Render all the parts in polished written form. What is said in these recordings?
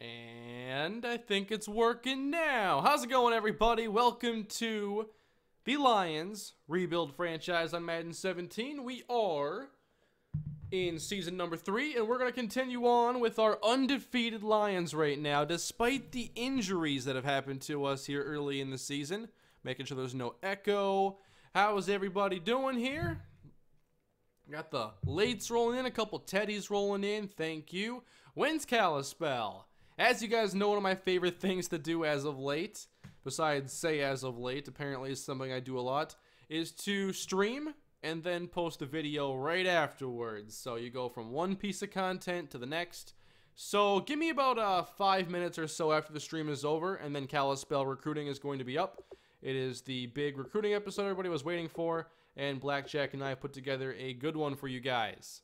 And I think it's working now. How's it going, everybody? Welcome to the Lions Rebuild franchise on Madden 17. We are in season number 3, and we're going to continue on with our undefeated Lions right now, despite the injuries that have happened to us here early in the season. Making sure there's no echo. How is everybody doing here? Got the lates rolling in, a couple teddies rolling in. Thank you. When's Kalispell? As you guys know, one of my favorite things to do as of late, besides say as of late, apparently is something I do a lot, is to stream and then post a video right afterwards. So you go from one piece of content to the next. So give me about 5 minutes or so after the stream is over, and then Kalispell recruiting is going to be up. It is the big recruiting episode everybody was waiting for, and Blackjack and I put together a good one for you guys.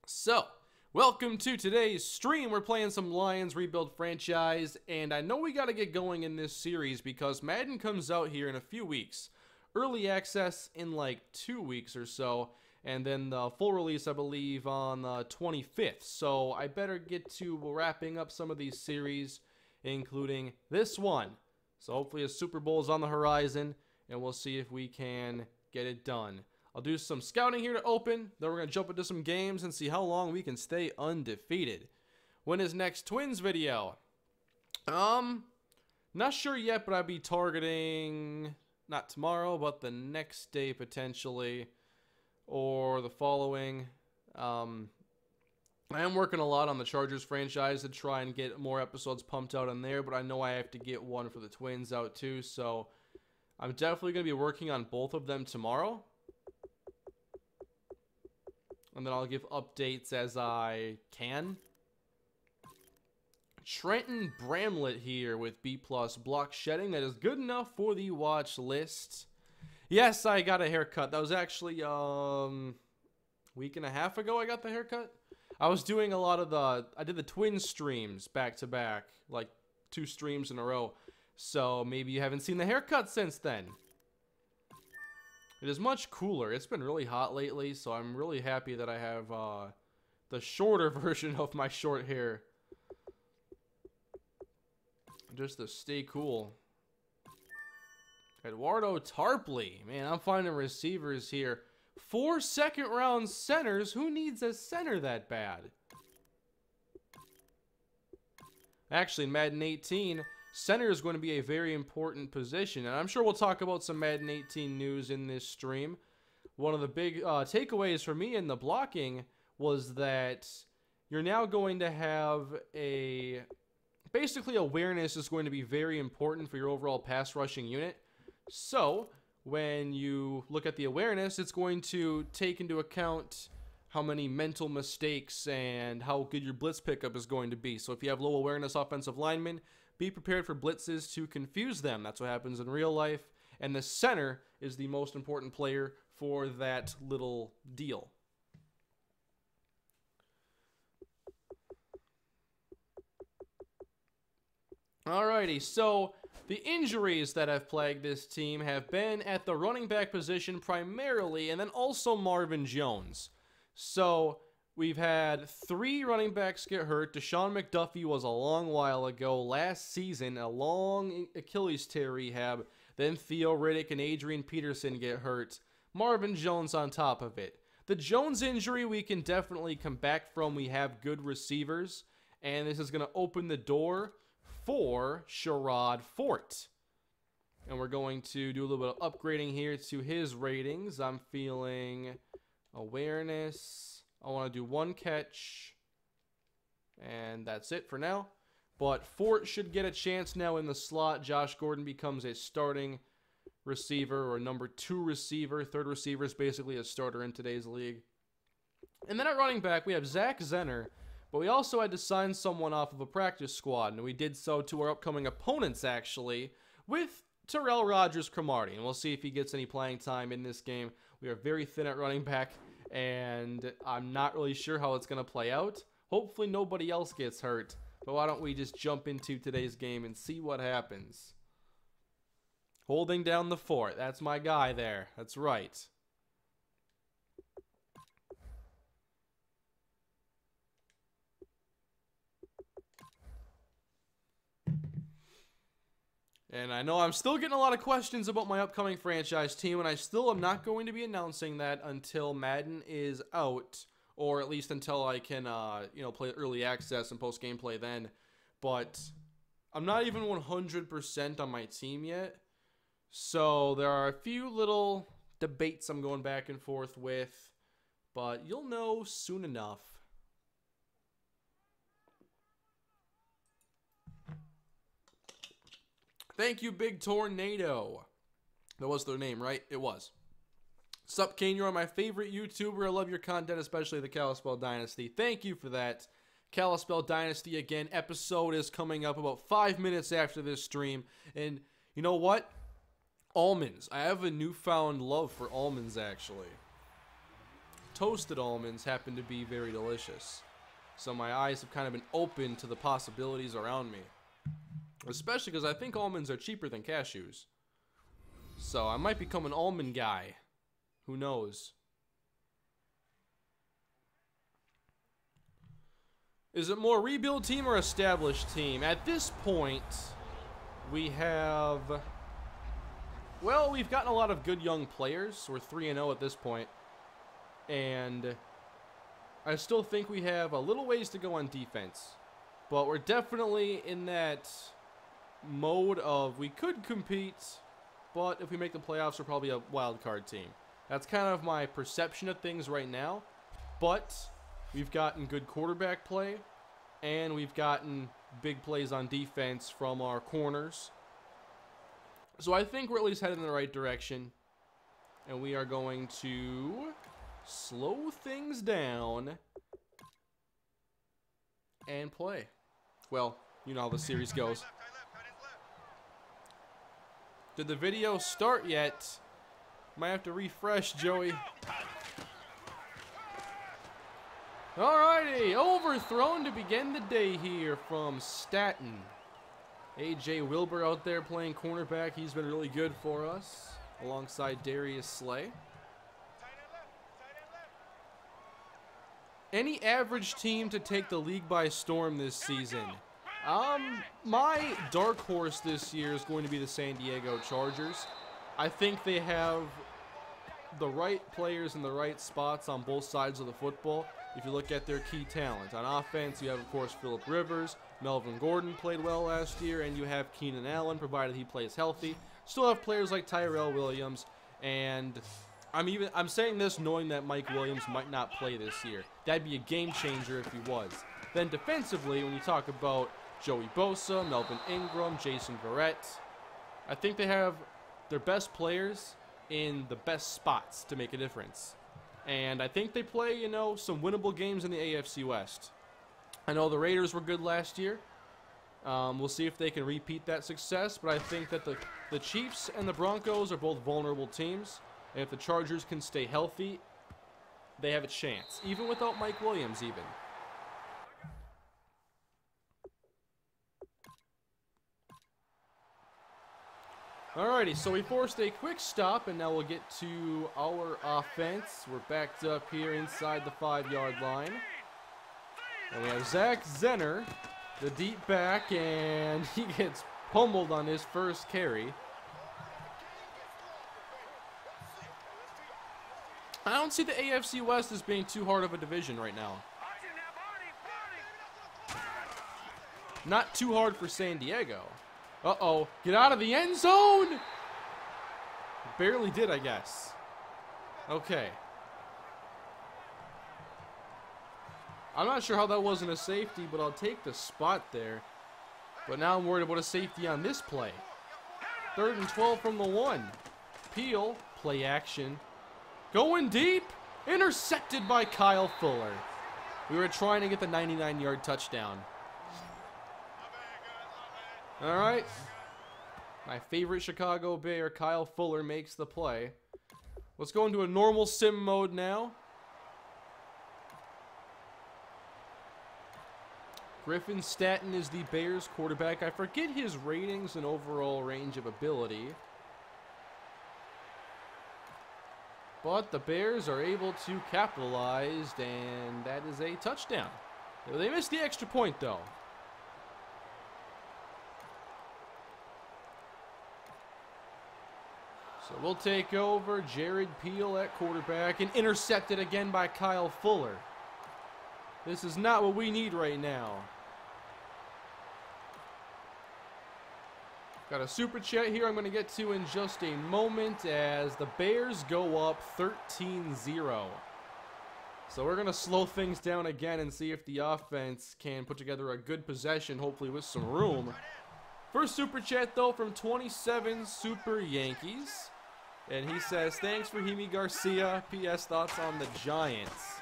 So, welcome to today's stream. We're playing some Lions Rebuild franchise, and I know we got to get going in this series because Madden comes out here in a few weeks. Early access in like 2 weeks or so, and then the full release, I believe, on the 25th. So I better get to wrapping up some of these series, including this one. So hopefully a Super Bowl is on the horizon, and we'll see if we can get it done. I'll do some scouting here to open, then we're going to jump into some games and see how long we can stay undefeated. When is next Twins video? Not sure yet, but I'll be targeting, not tomorrow, but the next day potentially, or the following. I am working a lot on the Chargers franchise to try and get more episodes pumped out on there, but I know I have to get one for the Twins out too, so I'm definitely going to be working on both of them tomorrow. And then I'll give updates as I can. Trenton Bramlett here with B+ block shedding. That is good enough for the watch list. Yes, I got a haircut. That was actually week and a half ago I got the haircut. I was doing a lot of I did the twin streams back to back, like 2 streams in a row. So maybe you haven't seen the haircut since then. It is much cooler. It's been really hot lately, so I'm really happy that I have the shorter version of my short hair. Just to stay cool. Eduardo Tarpley. Man, I'm finding receivers here. 4 second-round centers. Who needs a center that bad? Actually, in Madden 18, center is going to be a very important position. And I'm sure we'll talk about some Madden 18 news in this stream. One of the big takeaways for me in the blocking was that you're now going to have a... Basically, awareness is going to be very important for your overall pass rushing unit. So, when you look at the awareness, it's going to take into account how many mental mistakes and how good your blitz pickup is going to be. So if you have low awareness offensive linemen, be prepared for blitzes to confuse them. That's what happens in real life. And the center is the most important player for that little deal. Alrighty, so the injuries that have plagued this team have been at the running back position primarily, and then also Marvin Jones. So we've had 3 running backs get hurt. Deshaun McDuffie was a long while ago. Last season, a long Achilles tear rehab. Then Theo Riddick and Adrian Peterson get hurt. Marvin Jones on top of it. The Jones injury we can definitely come back from. We have good receivers, and this is going to open the door for Sherrod Fort. And we're going to do a little bit of upgrading here to his ratings. I'm feeling awareness. I want to do 1 catch. And that's it for now. But Fort should get a chance now in the slot. Josh Gordon becomes a starting receiver or number 2 receiver. 3rd receiver is basically a starter in today's league. And then at running back, we have Zach Zenner. But we also had to sign someone off of a practice squad, and we did so to our upcoming opponents, actually, with Terrell Rogers-Cromartie. And we'll see if he gets any playing time in this game. We are very thin at running back, and I'm not really sure how it's going to play out. Hopefully nobody else gets hurt. But why don't we just jump into today's game and see what happens. Holding down the fort. That's my guy there. That's right. And I know I'm still getting a lot of questions about my upcoming franchise team, and I still am not going to be announcing that until Madden is out, or at least until I can, play early access and post gameplay then. But I'm not even 100% on my team yet, so there are a few little debates I'm going back and forth with, but you'll know soon enough. Thank you, Big Tornado. That was their name, right? It was. Sup, Kane, you're my favorite YouTuber. I love your content, especially the Kalispell Dynasty. Thank you for that. Kalispell Dynasty, again, episode is coming up about 5 minutes after this stream. And you know what? Almonds. I have a newfound love for almonds, actually. Toasted almonds happen to be very delicious. So my eyes have kind of been open to the possibilities around me. Especially because I think almonds are cheaper than cashews. So I might become an almond guy. Who knows? Is it more rebuild team or established team? At this point, we have... Well, we've gotten a lot of good young players. We're 3-0 at this point. And I still think we have a little ways to go on defense. But we're definitely in that mode of we could compete, but if we make the playoffs, we're probably a wild card team. That's kind of my perception of things right now. But we've gotten good quarterback play, and we've gotten big plays on defense from our corners. So I think we're at least headed in the right direction, and we are going to slow things down and play. Well, you know how the series goes. Did the video start yet? Might have to refresh, Joey. Alrighty, overthrown to begin the day here from Staten. AJ Wilbur out there playing cornerback. He's been really good for us, alongside Darius Slay. Any average team to take the league by storm this season? My dark horse this year is going to be the San Diego Chargers. I think they have the right players in the right spots on both sides of the football. If you look at their key talent. On offense, you have, of course, Phillip Rivers. Melvin Gordon played well last year, and you have Keenan Allen, provided he plays healthy. Still have players like Tyrell Williams, and I'm saying this knowing that Mike Williams might not play this year. That'd be a game changer if he was. Then defensively, when you talk about Joey Bosa, Melvin Ingram, Jason Verrett, I think they have their best players in the best spots to make a difference. And I think they play, some winnable games in the AFC West. I know the Raiders were good last year. We'll see if they can repeat that success, but I think that the Chiefs and the Broncos are both vulnerable teams. And if the Chargers can stay healthy, they have a chance, even without Mike Williams even. Alrighty, so we forced a quick stop, and now we'll get to our offense. We're backed up here inside the 5-yard line. And we have Zach Zenner, the deep back, and he gets pummeled on his first carry. I don't see the AFC West as being too hard of a division right now. Not too hard for San Diego. Uh-oh. Get out of the end zone! Barely did, I guess. Okay. I'm not sure how that wasn't a safety, but I'll take the spot there. But now I'm worried about a safety on this play. 3rd and 12 from the 1. Peel, play action. Going deep. Intercepted by Kyle Fuller. We were trying to get the 99-yard touchdown. All right. My favorite Chicago Bear, Kyle Fuller, makes the play. Let's go into a normal sim mode now. Griffin Staten is the Bears quarterback. I forget his ratings and overall range of ability. But the Bears are able to capitalize, and that is a touchdown. They missed the extra point, though. So we'll take over. Jared Peel at quarterback, and intercepted again by Kyle Fuller. This is not what we need right now. Got a super chat here I'm going to get to in just a moment as the Bears go up 13-0. So we're going to slow things down again and see if the offense can put together a good possession, hopefully with some room. First super chat, though, from 27 Super Yankees. And he says, thanks for Hemi Garcia. P.S. thoughts on the Giants.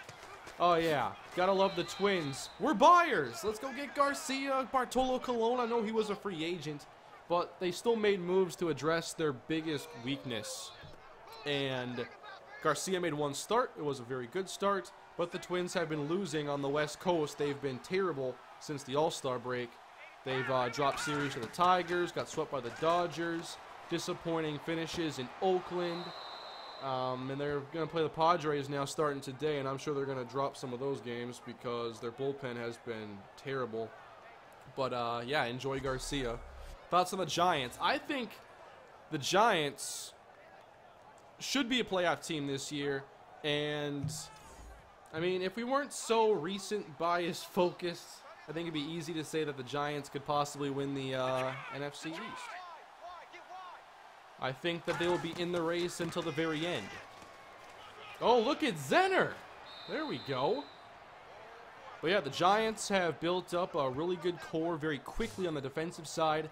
Oh, yeah. Gotta love the Twins. We're buyers. Let's go get Garcia. Bartolo Colon, I know he was a free agent, but they still made moves to address their biggest weakness. And Garcia made one start. It was a very good start, but the Twins have been losing on the West Coast. They've been terrible since the All-Star break. They've dropped series to the Tigers, got swept by the Dodgers, disappointing finishes in Oakland, and they're going to play the Padres now starting today, and I'm sure they're going to drop some of those games because their bullpen has been terrible. But, yeah, enjoy Garcia. Thoughts on the Giants? I think the Giants should be a playoff team this year, and, I mean, if we weren't so recent bias focused, I think it'd be easy to say that the Giants could possibly win the NFC East. I think that they will be in the race until the very end. Oh, look at Zenner. There we go. But yeah, the Giants have built up a really good core very quickly on the defensive side.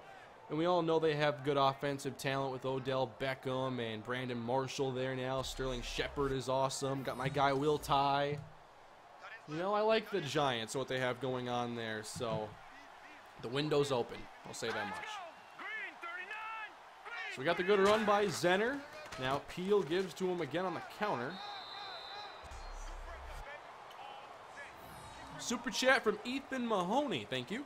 And we all know they have good offensive talent with Odell Beckham and Brandon Marshall there now. Sterling Shepard is awesome. Got my guy Will Tye. You know, I like the Giants, what they have going on there, so the window's open. I'll say that much. So we got the good run by Zenner. Now Peel gives to him again on the counter. Super chat from Ethan Mahoney. Thank you.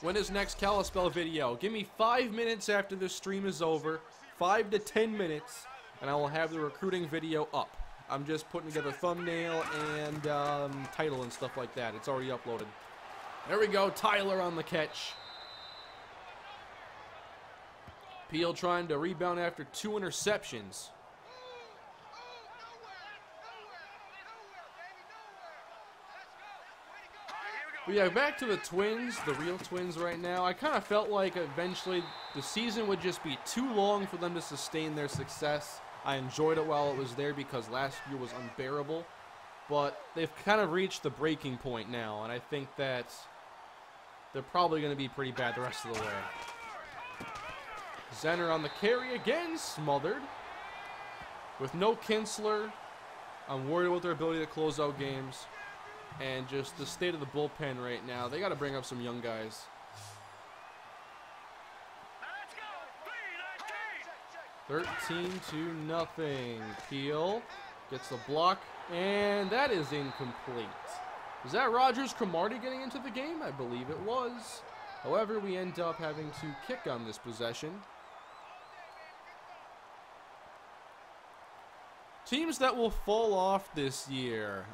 When is next Kalispell video? Give me 5 minutes after this stream is over. 5 to 10 minutes, and I will have the recruiting video up. I'm just putting together thumbnail and title and stuff like that. It's already uploaded. There we go. Tyler on the catch. Peel trying to rebound after 2 interceptions. But yeah, back to the Twins, the real Twins right now. I kind of felt like eventually the season would just be too long for them to sustain their success. I enjoyed it while it was there because last year was unbearable. But they've kind of reached the breaking point now, and I think that they're probably going to be pretty bad the rest of the way. Zenner on the carry again, smothered. With no Kinsler, I'm worried about their ability to close out games. And just the state of the bullpen right now. They got to bring up some young guys. 13-0. Peel gets the block, and that is incomplete. Is that Rogers Cromartie getting into the game? I believe it was. However, we end up having to kick on this possession. Teams that will fall off this year.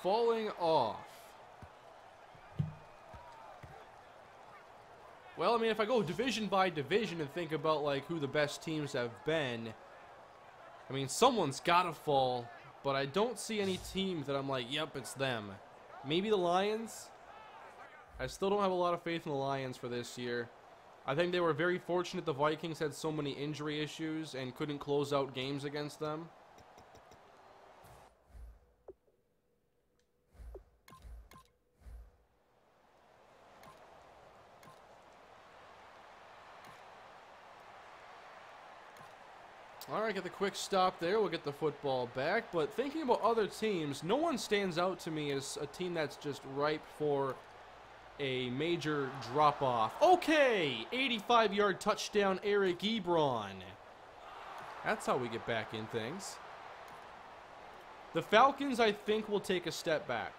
Falling off. Well, I mean, if I go division by division and think about, like, who the best teams have been, I mean, someone's got to fall, but I don't see any team that I'm like, yep, it's them. Maybe the Lions? I still don't have a lot of faith in the Lions for this year. I think they were very fortunate the Vikings had so many injury issues and couldn't close out games against them. All right, get the quick stop there. We'll get the football back. But thinking about other teams, no one stands out to me as a team that's just ripe for a major drop-off. Okay, 85-yard touchdown, Eric Ebron. That's how we get back in things. The Falcons, I think, will take a step back.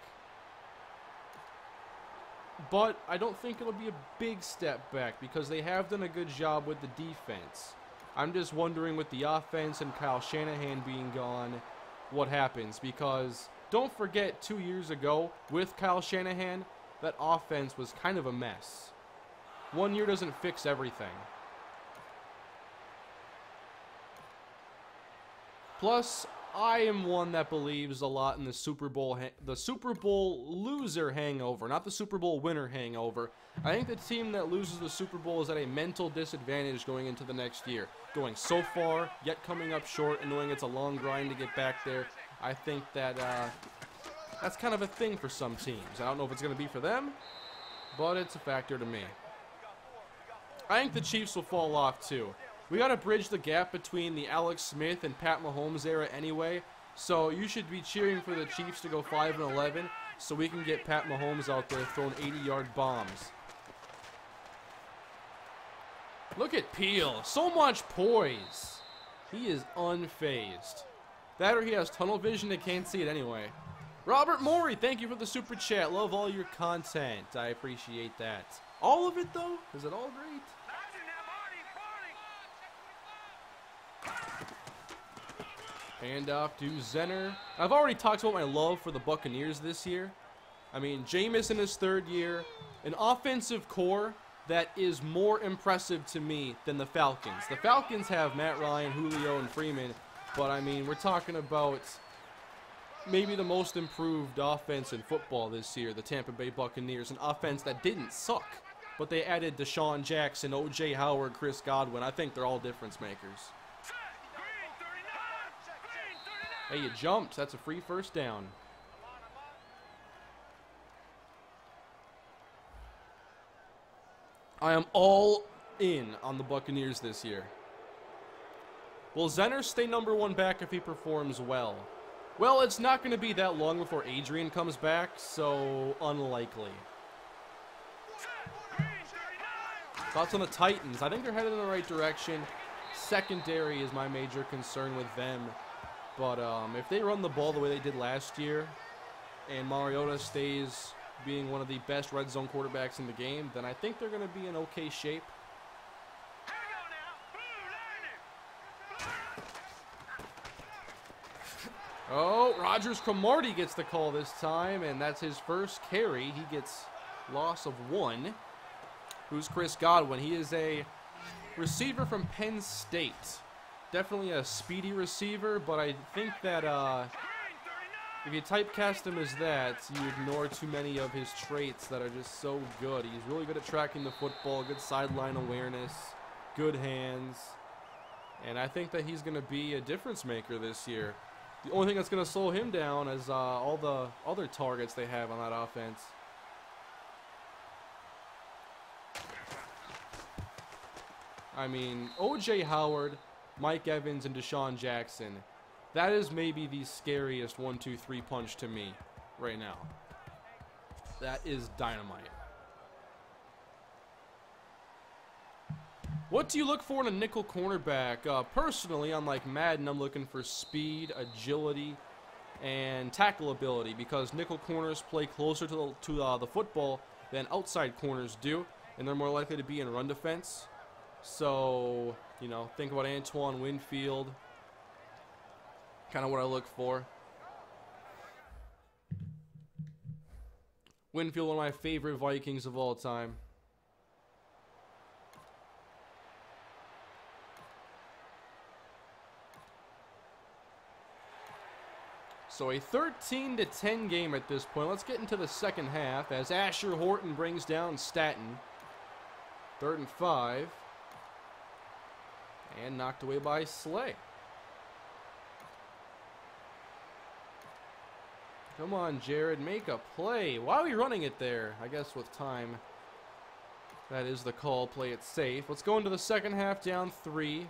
But I don't think it'll be a big step back because they have done a good job with the defense. I'm just wondering with the offense and Kyle Shanahan being gone, what happens. Because don't forget 2 years ago with Kyle Shanahan, that offense was kind of a mess. 1 year doesn't fix everything. Plus, I am one that believes a lot in the Super Bowl loser hangover, not the Super Bowl winner hangover. I think the team that loses the Super Bowl is at a mental disadvantage going into the next year. Going so far, yet coming up short, and knowing it's a long grind to get back there. I think that that's kind of a thing for some teams. I don't know if it's going to be for them, but it's a factor to me. I think the Chiefs will fall off too. We got to bridge the gap between the Alex Smith and Pat Mahomes era anyway, so you should be cheering for the Chiefs to go 5-11 so we can get Pat Mahomes out there throwing 80-yard bombs. Look at Peel. So much poise. He is unfazed. That or he has tunnel vision and can't see it anyway. Robert Morey, thank you for the super chat. Love all your content. I appreciate that. All of it, though? Is it all great? Hand off to Zenner. I've already talked about my love for the Buccaneers this year. I mean, Jameis in his third year. An offensive core that is more impressive to me than the Falcons. The Falcons have Matt Ryan, Julio, and Freeman. But, I mean, we're talking about maybe the most improved offense in football this year, the Tampa Bay Buccaneers. An offense that didn't suck. But they added Deshaun Jackson, O.J. Howard, Chris Godwin. I think they're all difference makers. Hey, you jumped. That's a free first down. I am all in on the Buccaneers this year. Will Zenner stay #1 back if he performs well? Well, it's not going to be that long before Adrian comes back, so unlikely. Thoughts on the Titans? I think they're headed in the right direction. Secondary is my major concern with them. But if they run the ball the way they did last year, and Mariota stays being one of the best red zone quarterbacks in the game, then I think they're going to be in okay shape. Oh, Rogers Cromartie gets the call this time, and that's his first carry. He gets loss of 1. Who's Chris Godwin? He is a receiver from Penn State. Definitely a speedy receiver, but I think that if you typecast him as that, you ignore too many of his traits that are just so good. He's really good at tracking the football, good sideline awareness, good hands, and I think that he's going to be a difference maker this year. The only thing that's going to slow him down is all the other targets they have on that offense. I mean, O.J. Howard, Mike Evans, and Deshaun Jackson. That is maybe the scariest 1-2-3 punch to me right now. That is dynamite. What do you look for in a nickel cornerback? Personally, on like Madden, I'm looking for speed, agility, and tackle ability because nickel corners play closer to the football than outside corners do, and they're more likely to be in run defense. So, you know, think about Antoine Winfield. Kind of what I look for. Winfield, one of my favorite Vikings of all time. So a 13-10 game at this point. Let's get into the second half as Asher Horton brings down Staten. 3rd and 5. And knocked away by Slay. Come on, Jared, make a play. Why are we running it there? I guess with time. That is the call. Play it safe. Let's go into the second half down 3.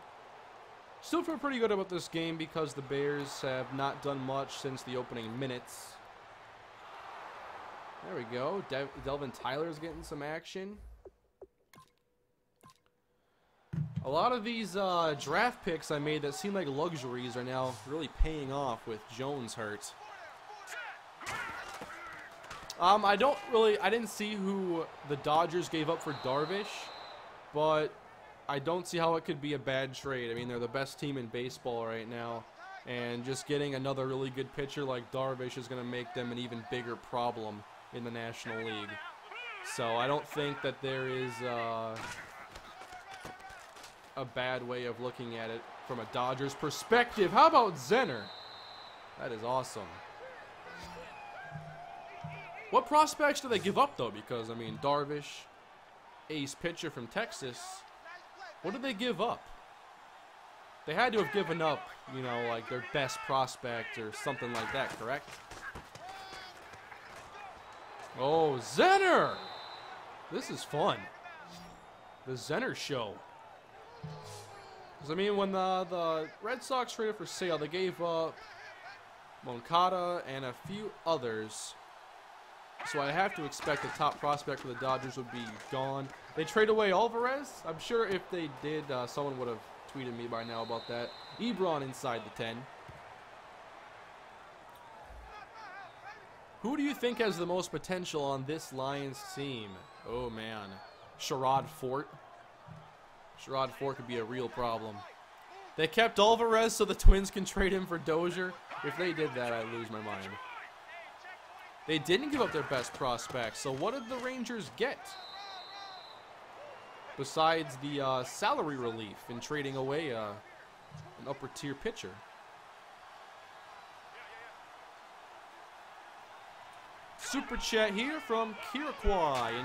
Still feel pretty good about this game because the Bears have not done much since the opening minutes. There we go. Delvin Tyler's getting some action. A lot of these draft picks I made that seem like luxuries are now really paying off with Jones hurt. I didn't see who the Dodgers gave up for Darvish, but I don't see how it could be a bad trade. I mean, they're the best team in baseball right now, and just getting another really good pitcher like Darvish is going to make them an even bigger problem in the National League. So I don't think that there is a bad way of looking at it from a Dodgers perspective. How about Zenner? That is awesome. What prospects do they give up, though? Because, I mean, Darvish, ace pitcher from Texas. What did they give up? They had to have given up, you know, like their best prospect or something like that, correct? Oh, Zenner! This is fun. The Zenner show. Because, I mean, when the Red Sox traded for Sale, they gave up Moncada and a few others. So I have to expect the top prospect for the Dodgers would be gone. They trade away Alvarez. I'm sure if they did, someone would have tweeted me by now about that. Ebron inside the 10. Who do you think has the most potential on this Lions team? Oh, man. Sherrod Fort. Sherrod Fort could be a real problem. They kept Alvarez so the Twins can trade him for Dozier. If they did that, I'd lose my mind. They didn't give up their best prospects, so what did the Rangers get? Besides the salary relief in trading away an upper-tier pitcher. Super chat here from Kirakwai.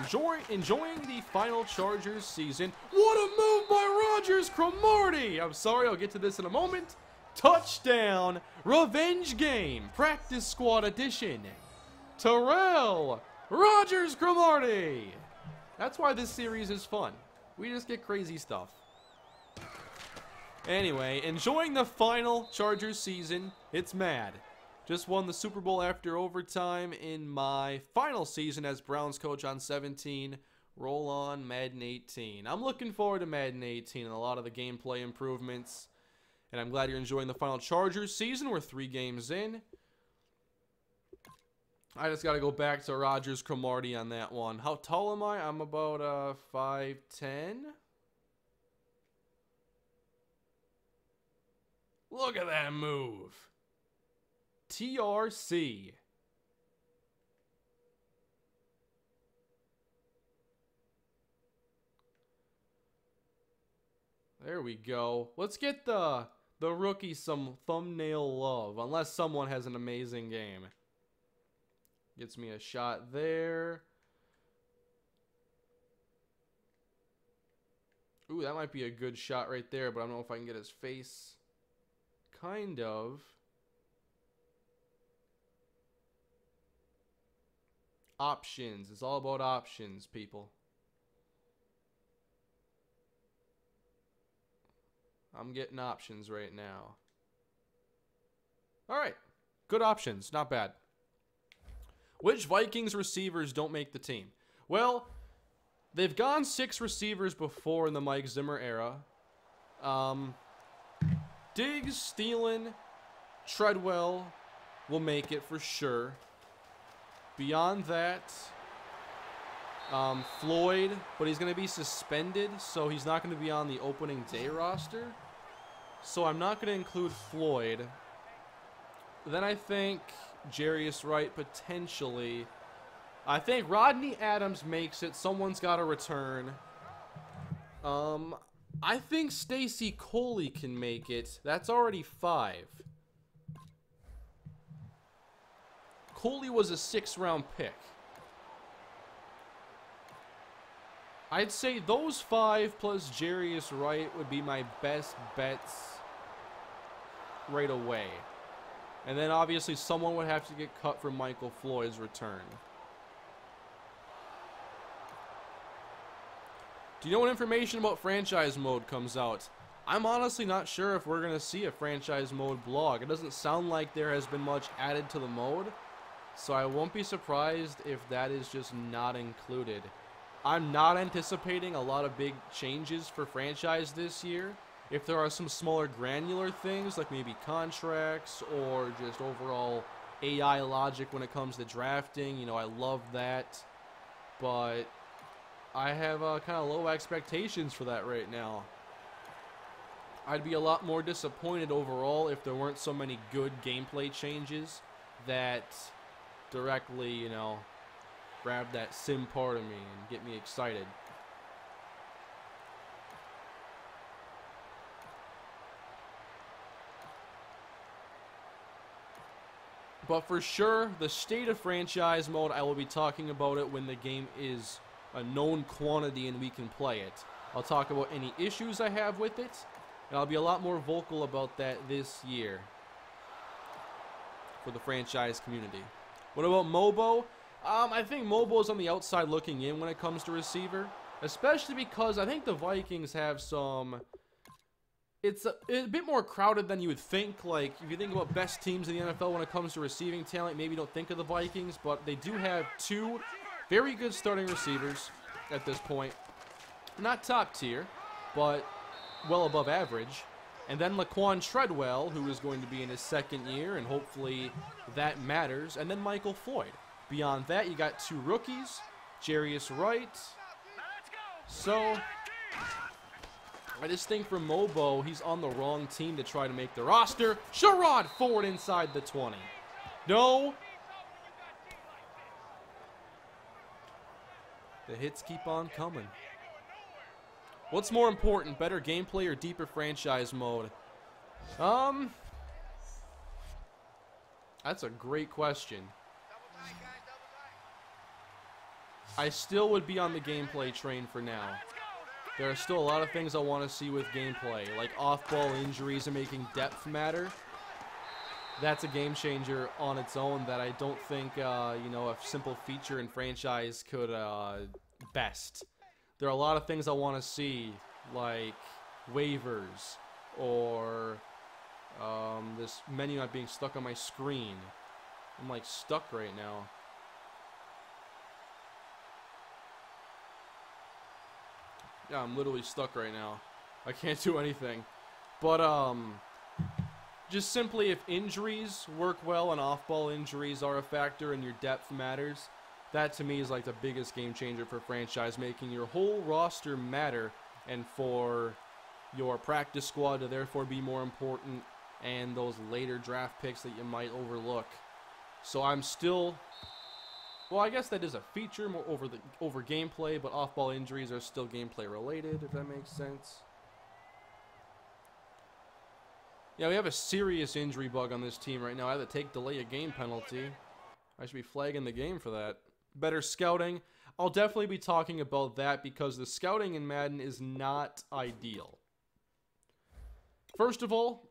Enjoying the final Chargers season. What a move by Rogers Cromartie! I'm sorry, I'll get to this in a moment. Touchdown! Revenge game! Practice squad edition. Terrell Rogers Cromartie. That's why this series is fun. We just get crazy stuff. Anyway, enjoying the final Chargers season. It's mad. Just won the Super Bowl after overtime in my final season as Browns coach on 17. Roll on Madden 18. I'm looking forward to Madden 18 and a lot of the gameplay improvements. And I'm glad you're enjoying the final Chargers season. We're 3 games in. I just got to go back to Rogers Cromartie on that one. How tall am I? I'm about 5'10". Look at that move. TRC. There we go. Let's get the rookie some thumbnail love, unless someone has an amazing game. Gets me a shot there. Ooh, that might be a good shot right there, but I don't know if I can get his face. Kind of. Options. It's all about options, people. I'm getting options right now. All right. Good options. Not bad. Which Vikings receivers don't make the team? Well, they've gone 6 receivers before in the Mike Zimmer era. Diggs, Thielen, Treadwell will make it for sure. Beyond that, Floyd, but he's going to be suspended, so he's not going to be on the opening day roster. So I'm not going to include Floyd. Then I think Jarius Wright potentially. I think Rodney Adams makes it. Someone's got to return. I think Stacy Coley can make it. That's already 5. Coley was a 6th-round pick. I'd say those 5 plus Jarius Wright would be my best bets right away. And then obviously someone would have to get cut for Michael Floyd's return. Do you know what information about franchise mode comes out? I'm honestly not sure if we're going to see a franchise mode blog. It doesn't sound like there has been much added to the mode. So I won't be surprised if that is just not included. I'm not anticipating a lot of big changes for franchise this year. If there are some smaller granular things, like maybe contracts or just overall AI logic when it comes to drafting, you know, I love that. But I have kind of low expectations for that right now. I'd be a lot more disappointed overall if there weren't so many good gameplay changes that directly, you know, grab that sim part of me and get me excited. But for sure, the state of franchise mode, I will be talking about it when the game is a known quantity and we can play it. I'll talk about any issues I have with it, and I'll be a lot more vocal about that this year for the franchise community. What about Mobo? I think Mobo is on the outside looking in when it comes to receiver, especially because I think the Vikings have some... It's a bit more crowded than you would think. Like, if you think about best teams in the NFL when it comes to receiving talent, maybe you don't think of the Vikings, but they do have two very good starting receivers at this point. Not top tier, but well above average. And then Laquan Treadwell, who is going to be in his second year, and hopefully that matters. And then Michael Floyd. Beyond that, you got two rookies, Jarius Wright. So... I just think for Mobo, he's on the wrong team to try to make the roster. Sherrod forward inside the 20. No. The hits keep on coming. What's more important, better gameplay or deeper franchise mode? That's a great question. I still would be on the gameplay train for now. There are still a lot of things I want to see with gameplay, like off-ball injuries and making depth matter. That's a game changer on its own that I don't think, you know, a simple feature in franchise could best. There are a lot of things I want to see, like waivers or this menu not being stuck on my screen. I'm like stuck right now. Yeah, I'm literally stuck right now. I can't do anything. But, just simply if injuries work well and off-ball injuries are a factor and your depth matters, that to me is like the biggest game changer for franchise, making your whole roster matter and for your practice squad to therefore be more important and those later draft picks that you might overlook. So I'm still... Well, I guess that is a feature more over gameplay, but off-ball injuries are still gameplay related, if that makes sense. Yeah, we have a serious injury bug on this team right now. I have to take delay a game penalty. I should be flagging the game for that. Better scouting. I'll definitely be talking about that because the scouting in Madden is not ideal. First of all,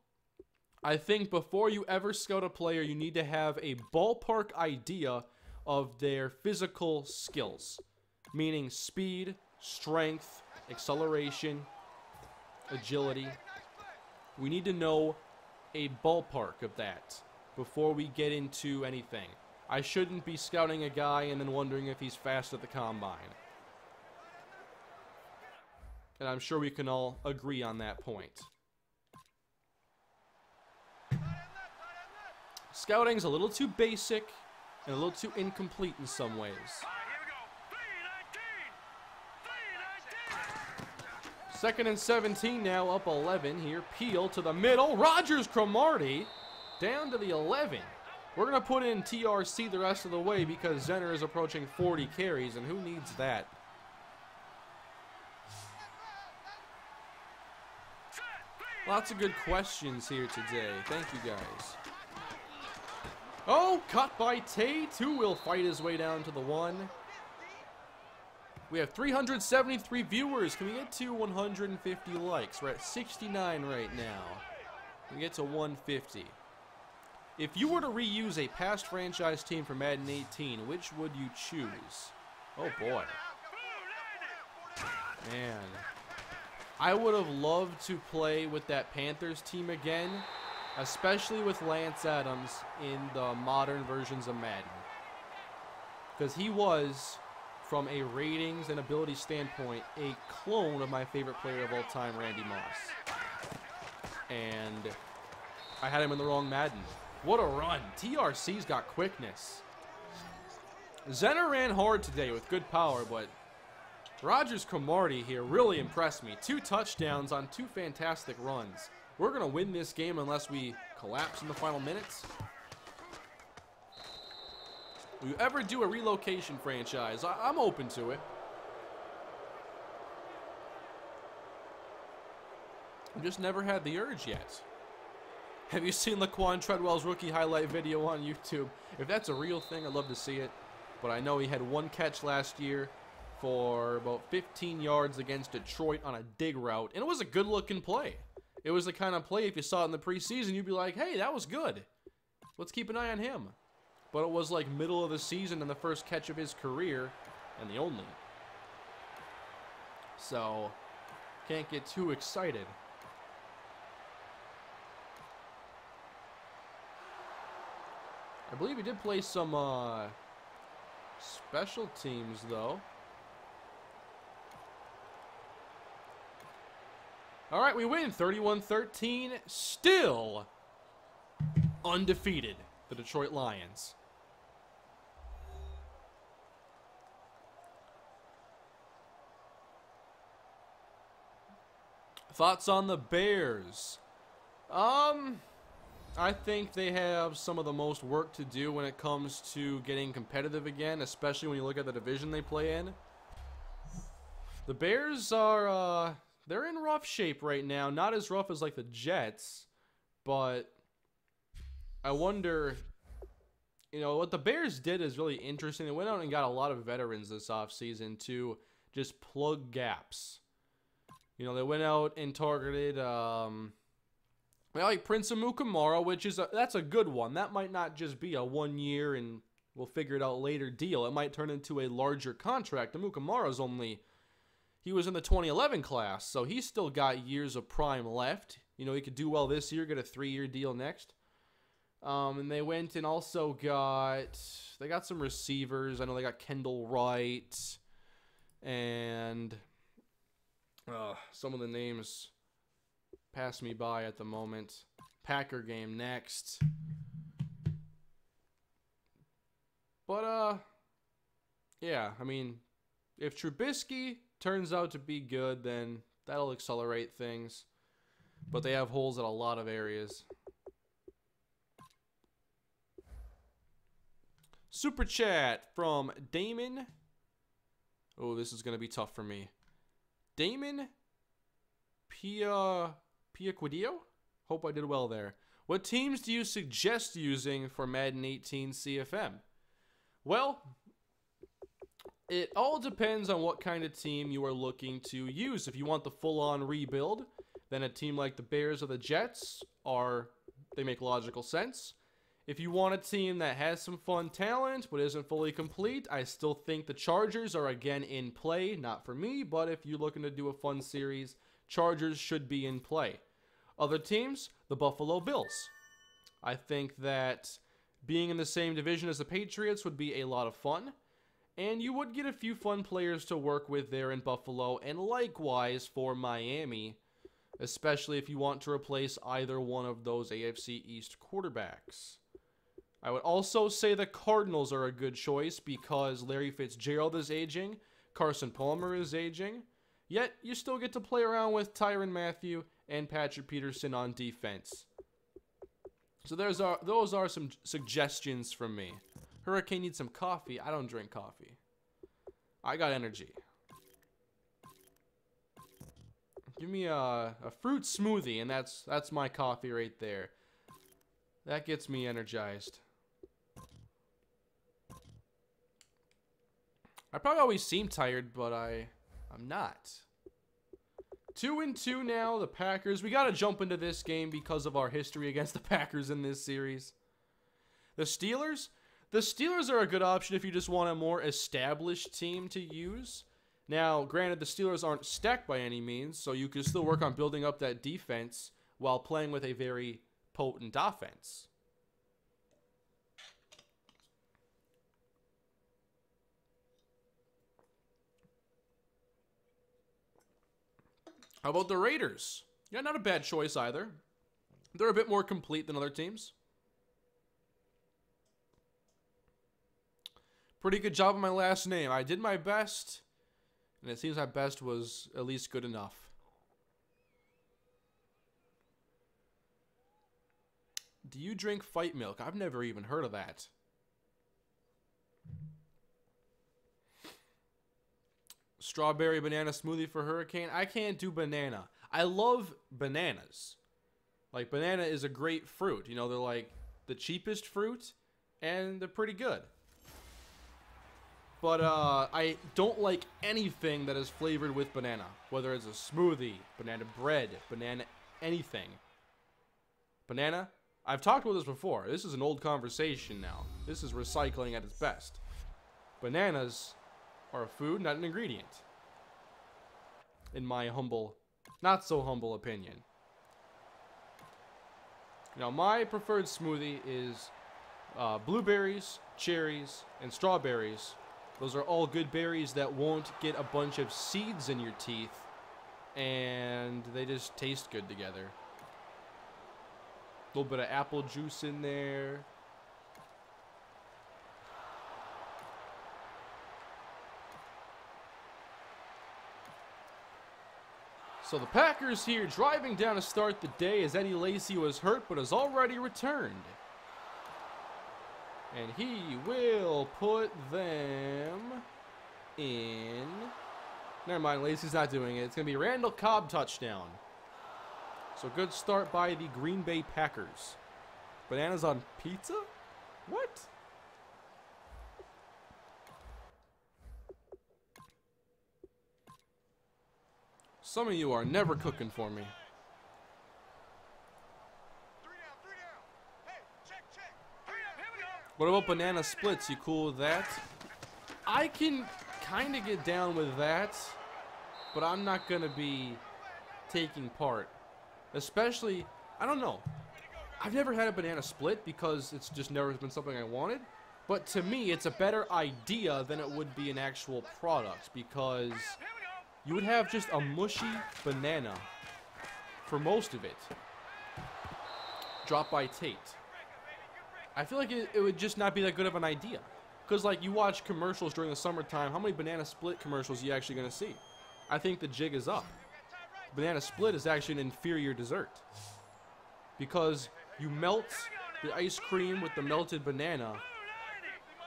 I think before you ever scout a player, you need to have a ballpark idea of their physical skills, meaning speed, strength, acceleration, agility. We need to know a ballpark of that before we get into anything. I shouldn't be scouting a guy and then wondering if he's fast at the combine. And I'm sure we can all agree on that point. Scouting's a little too basic and a little too incomplete in some ways. Second and 17 now, up 11 here. Peel to the middle. Rogers Cromartie down to the 11. We're going to put in TRC the rest of the way because Zenner is approaching 40 carries, and who needs that? Lots of good questions here today. Thank you, guys. Oh, cut by Tate, who will fight his way down to the 1. We have 373 viewers. Can we get to 150 likes? We're at 69 right now. Can we get to 150? If you were to reuse a past franchise team for Madden 18, which would you choose? Oh, boy. Man. I would have loved to play with that Panthers team again, especially with Lance Adams in the modern versions of Madden. Because he was, from a ratings and ability standpoint, a clone of my favorite player of all time, Randy Moss. And I had him in the wrong Madden. What a run. TRC's got quickness. Zenner ran hard today with good power, but Rogers Cromartie here really impressed me. 2 touchdowns on 2 fantastic runs. We're going to win this game unless we collapse in the final minutes. If you ever do a relocation franchise, I'm open to it. I've just never had the urge yet. Have you seen Laquan Treadwell's rookie highlight video on YouTube? If that's a real thing, I'd love to see it. But I know he had one catch last year for about 15 yards against Detroit on a dig route. And it was a good-looking play. It was the kind of play, if you saw it in the preseason, you'd be like, hey, that was good. Let's keep an eye on him. But it was like middle of the season and the first catch of his career, and the only. So, can't get too excited. I believe he did play some special teams, though. All right, we win 31-13. Still undefeated, the Detroit Lions. Thoughts on the Bears? I think they have some of the most work to do when it comes to getting competitive again, especially when you look at the division they play in. The Bears are, they're in rough shape right now. Not as rough as like the Jets, but I wonder, you know, what the Bears did is really interesting. They went out and got a lot of veterans this offseason to just plug gaps. You know, they went out and targeted, like Prince Amukamara, which is that's a good one. That might not just be a 1 year and we'll figure it out later deal. It might turn into a larger contract. Amukamara's only, he was in the 2011 class, so he's still got years of prime left. You know, he could do well this year, get a 3-year deal next. And they went and also they got some receivers. I know they got Kendall Wright and some of the names pass me by at the moment. Packer game next. But, yeah, I mean, if Trubisky turns out to be good, then that'll accelerate things. But they have holes in a lot of areas. Super chat from Damon. Oh, this is going to be tough for me. Damon Piaquidio? Hope I did well there. What teams do you suggest using for Madden 18 CFM? Well, it all depends on what kind of team you are looking to use. If you want the full-on rebuild, then a team like the Bears or the Jets they make logical sense. If you want a team that has some fun talent but isn't fully complete, I still think the Chargers are again in play. Not for me, but if you're looking to do a fun series, Chargers should be in play. Other teams, the Buffalo Bills. I think that being in the same division as the Patriots would be a lot of fun. And you would get a few fun players to work with there in Buffalo, and likewise for Miami, especially if you want to replace either one of those AFC East quarterbacks. I would also say the Cardinals are a good choice because Larry Fitzgerald is aging, Carson Palmer is aging, yet you still get to play around with Tyrann Mathieu and Patrick Peterson on defense. So those are some suggestions from me. Hurricane needs some coffee. I don't drink coffee. I got energy. Give me a fruit smoothie, and that's my coffee right there. That gets me energized. I probably always seem tired, but I'm not. 2-2 now, the Packers. We got to jump into this game because of our history against the Packers in this series. The Steelers? The Steelers are a good option if you just want a more established team to use. Now, granted, the Steelers aren't stacked by any means, so you can still work on building up that defense while playing with a very potent offense. How about the Raiders? Yeah, not a bad choice either. They're a bit more complete than other teams. Pretty good job on my last name. I did my best, and it seems my best was at least good enough. Do you drink fight milk? I've never even heard of that. strawberry banana smoothie for Hurricane. I can't do banana. I love bananas. Like, banana is a great fruit. You know, they're like the cheapest fruit, and they're pretty good. But I don't like anything that is flavored with banana. Whether it's a smoothie, banana bread, banana anything. Banana? I've talked about this before. This is an old conversation now. This is recycling at its best. Bananas are a food, not an ingredient. In my humble, not so humble opinion. Now, my preferred smoothie is blueberries, cherries, and strawberries. Those are all good berries that won't get a bunch of seeds in your teeth, and they just taste good together. A little bit of apple juice in there. So the Packers here driving down to start the day as Eddie Lacy was hurt but has already returned. And he will put them in. Never mind, Lacy's not doing it. It's going to be Randall Cobb touchdown. So good start by the Green Bay Packers. Bananas on pizza? What? Some of you are never cooking for me. What about banana splits? You cool with that? I can kind of get down with that, but I'm not going to be taking part. Especially, I don't know. I've never had a banana split because it's just never been something I wanted. But to me, it's a better idea than it would be an actual product because you would have just a mushy banana for most of it. Dropped by Tate. I feel like it would just not be that good of an idea. Because, like, you watch commercials during the summertime, how many banana split commercials are you actually going to see? I think the jig is up. Banana split is actually an inferior dessert. Because you melt the ice cream with the melted banana,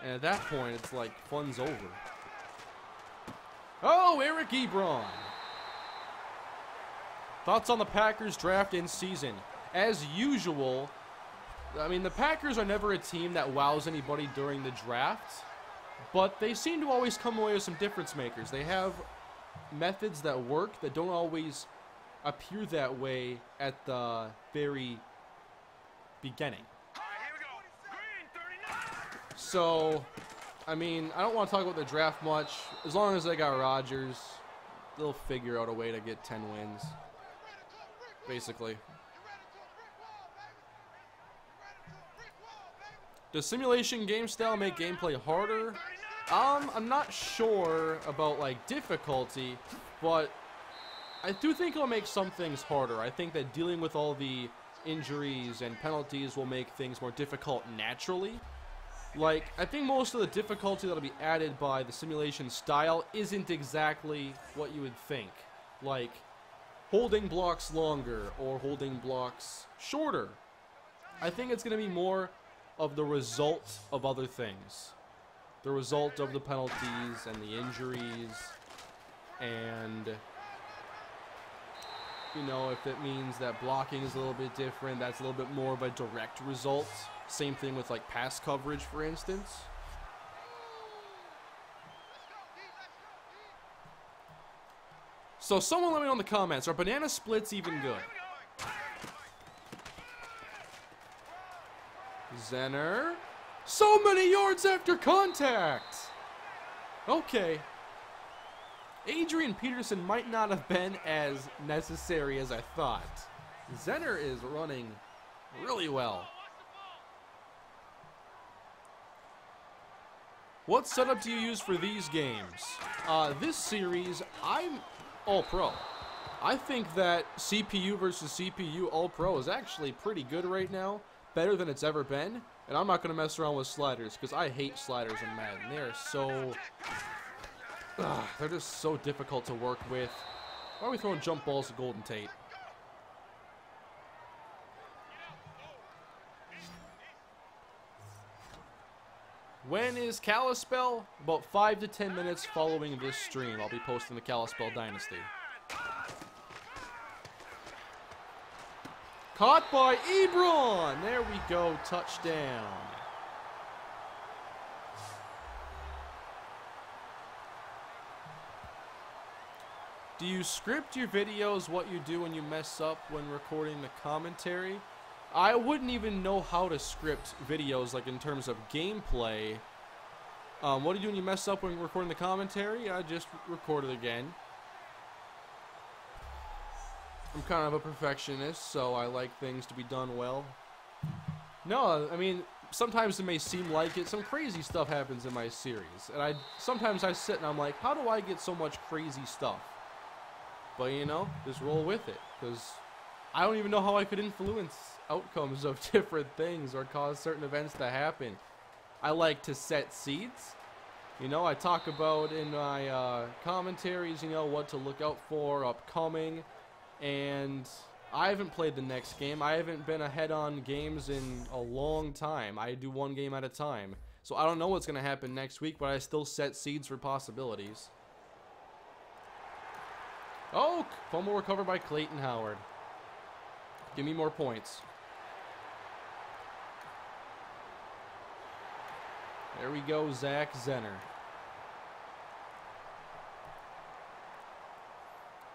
and at that point, it's like, fun's over. Oh, Eric Ebron. Thoughts on the Packers draft in season? As usual, I mean, the Packers are never a team that wows anybody during the draft, but they seem to always come away with some difference makers. They have methods that work that don't always appear that way at the very beginning. So, I mean, I don't want to talk about the draft much. As long as they got Rodgers, they'll figure out a way to get 10 wins, basically. Does simulation game style make gameplay harder? I'm not sure about, like, difficulty, but I do think it'll make some things harder. I think that dealing with all the injuries and penalties will make things more difficult naturally. Like, I think most of the difficulty that'll be added by the simulation style isn't exactly what you would think. Like, holding blocks longer or holding blocks shorter. I think it's going to be more of the result of other things. The result of the penalties and the injuries, and, you know, if it means that blocking is a little bit different, that's a little bit more of a direct result. Same thing with, like, pass coverage, for instance. So someone let me know in the comments, are banana splits even good? Zenner. So many yards after contact! Okay. Adrian Peterson might not have been as necessary as I thought. Zenner is running really well. What setup do you use for these games? This series, I'm All-Pro. I think that CPU versus CPU All-Pro is actually pretty good right now. Better than it's ever been. And I'm not going to mess around with sliders because I hate sliders in Madden. They are so... they're just so difficult to work with. Why are we throwing jump balls to Golden Tate? When is Kalispell? About 5 to 10 minutes following this stream. I'll be posting the Kalispell Dynasty. Caught by Ebron. There we go. Touchdown. Do you script your videos what you do when you mess up when recording the commentary? I wouldn't even know how to script videos, like in terms of gameplay. What do you do when you mess up when recording the commentary? I just record it again. I'm kind of a perfectionist, so I like things to be done well. No, I mean, sometimes it may seem like it. Some crazy stuff happens in my series. And sometimes I sit and I'm like, how do I get so much crazy stuff? But, you know, just roll with it. Because I don't even know how I could influence outcomes of different things or cause certain events to happen. I like to set seeds. You know, I talk about in my commentaries, you know, what to look out for upcoming. And I haven't played the next game. I haven't been ahead on games in a long time. I do one game at a time. So I don't know what's going to happen next week, but I still set seeds for possibilities. Oh, fumble recovered by Clayton Howard. Give me more points. There we go, Zach Zenner.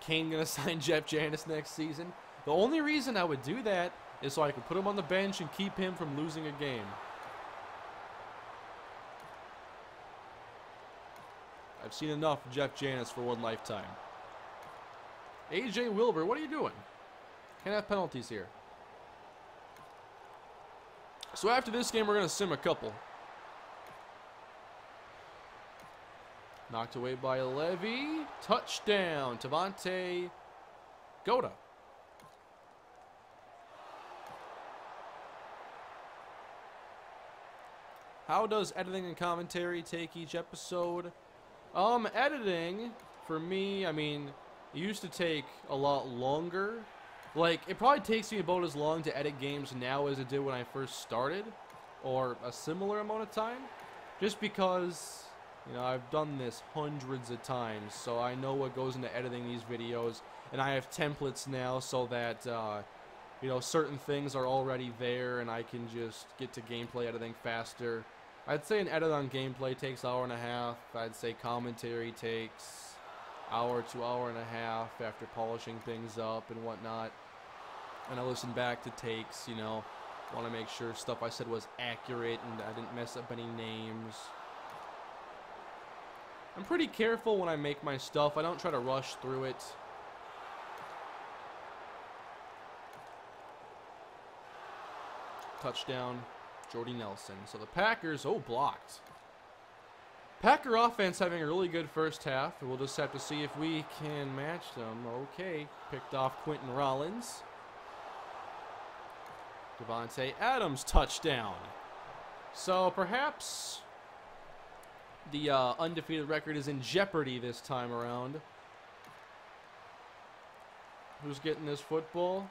Kane gonna sign Jeff Janis next season. The only reason I would do that is so I could put him on the bench and keep him from losing a game. I've seen enough of Jeff Janis for one lifetime. AJ Wilbur, what are you doing? Can't have penalties here. So after this game, we're going to sim a couple. Knocked away by Levy. Touchdown. Tavante Goda. How does editing and commentary take each episode? Editing, for me, I mean, it used to take a lot longer. Like, it probably takes me about as long to edit games now as it did when I first started. Or a similar amount of time. Just because, you know, I've done this hundreds of times. So I know what goes into editing these videos. And I have templates now so that, you know, certain things are already there. And I can just get to gameplay editing faster. I'd say an edit on gameplay takes an hour and a half. I'd say commentary takes hour to hour and a half after polishing things up and whatnot. And I listen back to takes, you know, want to make sure stuff I said was accurate and I didn't mess up any names. I'm pretty careful when I make my stuff. I don't try to rush through it. Touchdown, Jordy Nelson. So the Packers, oh, blocked. Packer offense having a really good first half. We'll just have to see if we can match them. Okay, picked off Quentin Rollins. Devontae Adams touchdown. So perhaps the undefeated record is in jeopardy this time around. Who's getting this football?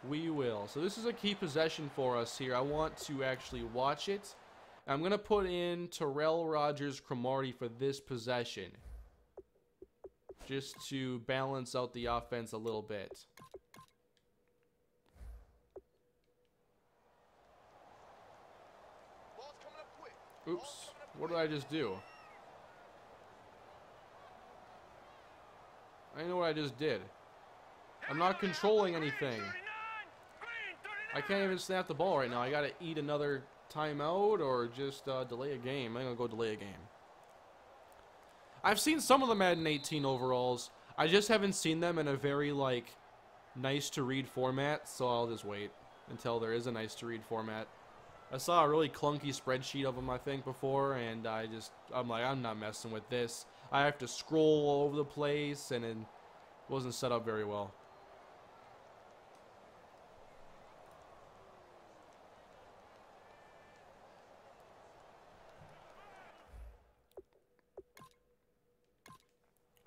We will. So this is a key possession for us here. I want to actually watch it. I'm going to put in Terrell Rogers Cromartie for this possession. Just to balance out the offense a little bit. Oops. What did I just do? I know what I just did. I'm not controlling anything. I can't even snap the ball right now. I got to eat another timeout or just delay a game. I'm going to go delay a game. I've seen some of the Madden 18 overalls. I just haven't seen them in a very, like, nice to read format, so I'll just wait until there is a nice to read format. I saw a really clunky spreadsheet of them, I think, before, and I'm like, I'm not messing with this. I have to scroll all over the place, and it wasn't set up very well.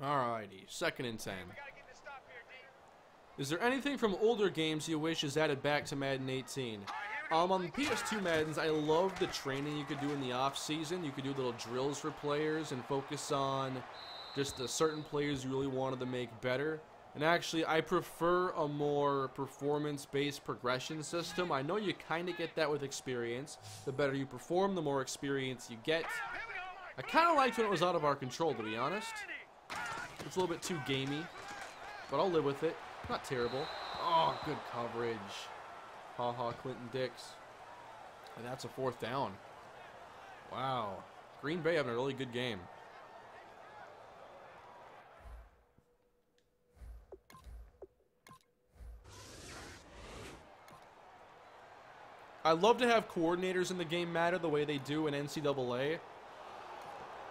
Alrighty, 2nd and 10. Is there anything from older games you wish is added back to Madden 18? On the PS2 Maddens, I love the training you could do in the off-season. You could do little drills for players and focus on just the certain players you really wanted to make better. And actually, I prefer a more performance-based progression system. I know you kind of get that with experience. The better you perform, the more experience you get. I kind of liked when it was out of our control, to be honest. It's a little bit too gamey, but I'll live with it. Not terrible. Oh, good coverage. Ha-ha, Clinton Dix. And that's a 4th down. Wow. Green Bay having a really good game. I'd love to have coordinators in the game matter the way they do in NCAA.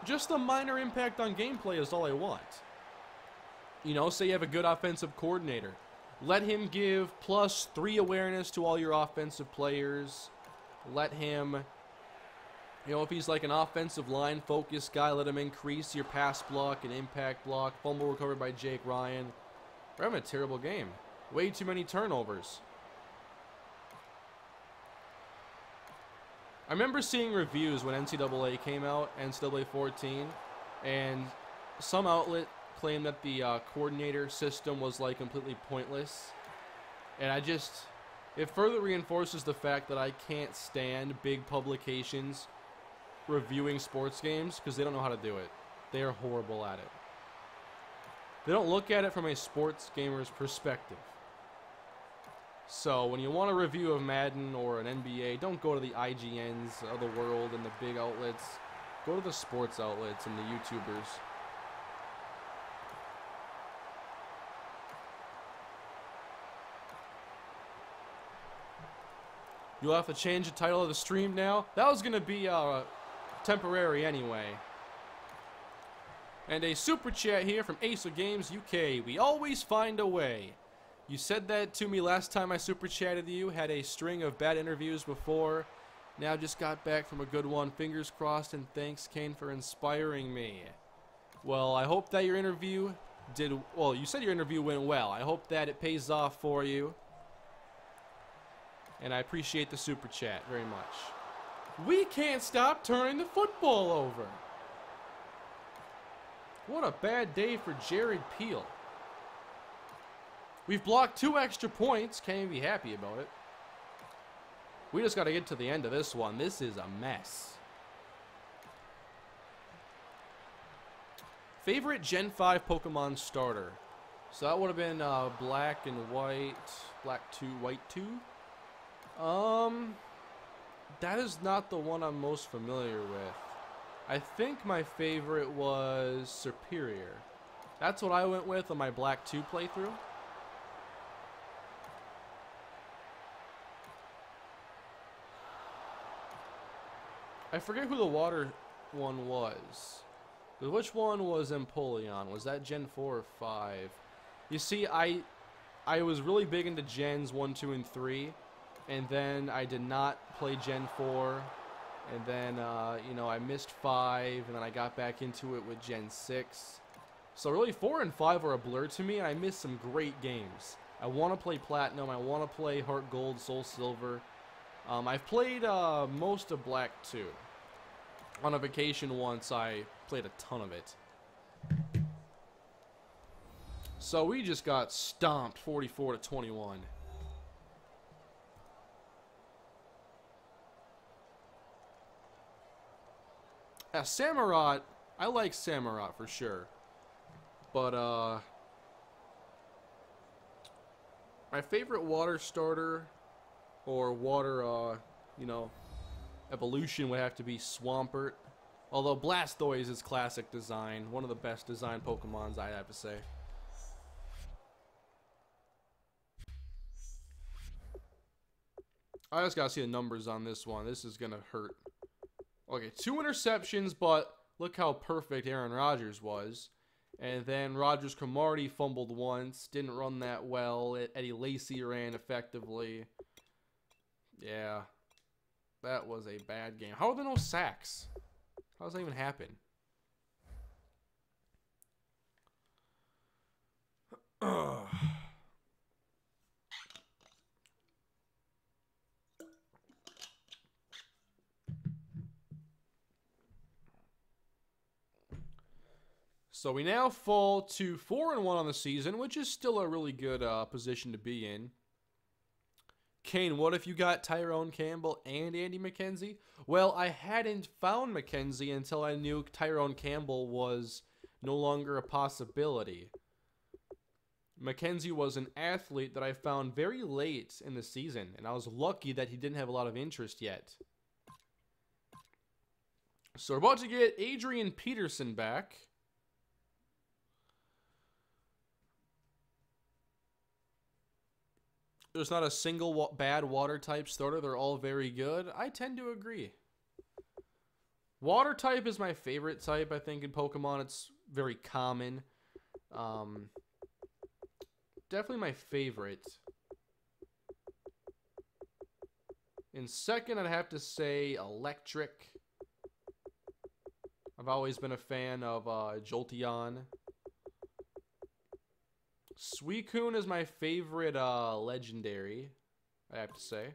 Just a minor impact on gameplay is all I want. You know, say you have a good offensive coordinator. Let him give +3 awareness to all your offensive players. Let him, you know, if he's like an offensive line focused guy, let him increase your pass block and impact block. Fumble recovered by Jake Ryan. We're having a terrible game. Way too many turnovers. I remember seeing reviews when NCAA came out, NCAA 14, and some outlet claimed that the coordinator system was like completely pointless. And it further reinforces the fact that I can't stand big publications reviewing sports games because they don't know how to do it. They are horrible at it. They don't look at it from a sports gamer's perspective. So when you want a review of Madden or an NBA, don't go to the IGNs of the world and the big outlets. Go to the sports outlets and the YouTubers. You'll have to change the title of the stream now. That was going to be temporary anyway. And a super chat here from Ace of Games UK. We always find a way. You said that to me last time I super chatted you. Had a string of bad interviews before. Now just got back from a good one. Fingers crossed, and thanks, Kane, for inspiring me. Well, I hope that your interview well, you said your interview went well. I hope that it pays off for you. And I appreciate the super chat very much. We can't stop turning the football over. What a bad day for Jared Peel. We've blocked 2 extra points. Can't even be happy about it. We just got to get to the end of this one. This is a mess. Favorite Gen 5 Pokemon starter. So that would have been black and white. Black 2, white 2. That is not the one I'm most familiar with. I think my favorite was Superior. That's what I went with on my black 2 playthrough. I forget who the water one was. But which one was Empoleon? Was that Gen 4 or 5? You see, I was really big into Gens 1, 2, and 3. And then I did not play Gen 4. And then, you know, I missed 5. And then I got back into it with Gen 6. So really, 4 and 5 are a blur to me. And I missed some great games. I want to play Platinum. I want to play Heart Gold, Soul Silver. I've played most of Black 2. On a vacation once, I played a ton of it. So we just got stomped 44-21. Samurott, I like Samurott for sure. But, my favorite water starter or water, you know, evolution would have to be Swampert. Although Blastoise is classic design. One of the best designed Pokemons, I'd have to say. I just gotta see the numbers on this one. This is gonna hurt. Okay, 2 interceptions, but look how perfect Aaron Rodgers was. And then Rodgers Cromartie fumbled once. Didn't run that well. Eddie Lacy ran effectively. Yeah. That was a bad game. How are there no sacks? How does that even happen? So we now fall to 4-1 on the season, which is still a really good position to be in. Kane, what if you got Tyrone Campbell and Andy McKenzie? Well, I hadn't found McKenzie until I knew Tyrone Campbell was no longer a possibility. McKenzie was an athlete that I found very late in the season, and I was lucky that he didn't have a lot of interest yet. So we're about to get Adrian Peterson back. There's not a single bad water type starter. They're all very good. I tend to agree. Water type is my favorite type, I think, in Pokemon. It's very common. Definitely my favorite. In second, I'd have to say electric. I've always been a fan of Jolteon. Suicune is my favorite legendary, I have to say.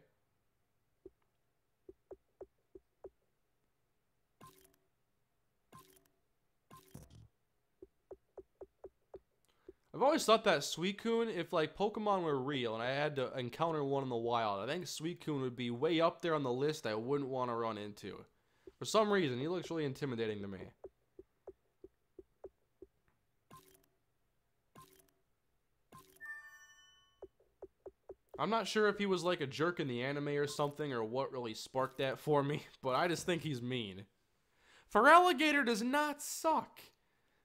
I've always thought that Suicune, if like Pokemon were real and I had to encounter one in the wild, I think Suicune would be way up there on the list I wouldn't want to run into. For some reason, he looks really intimidating to me. I'm not sure if he was like a jerk in the anime or something or what really sparked that for me, but I just think he's mean. Feraligatr does not suck.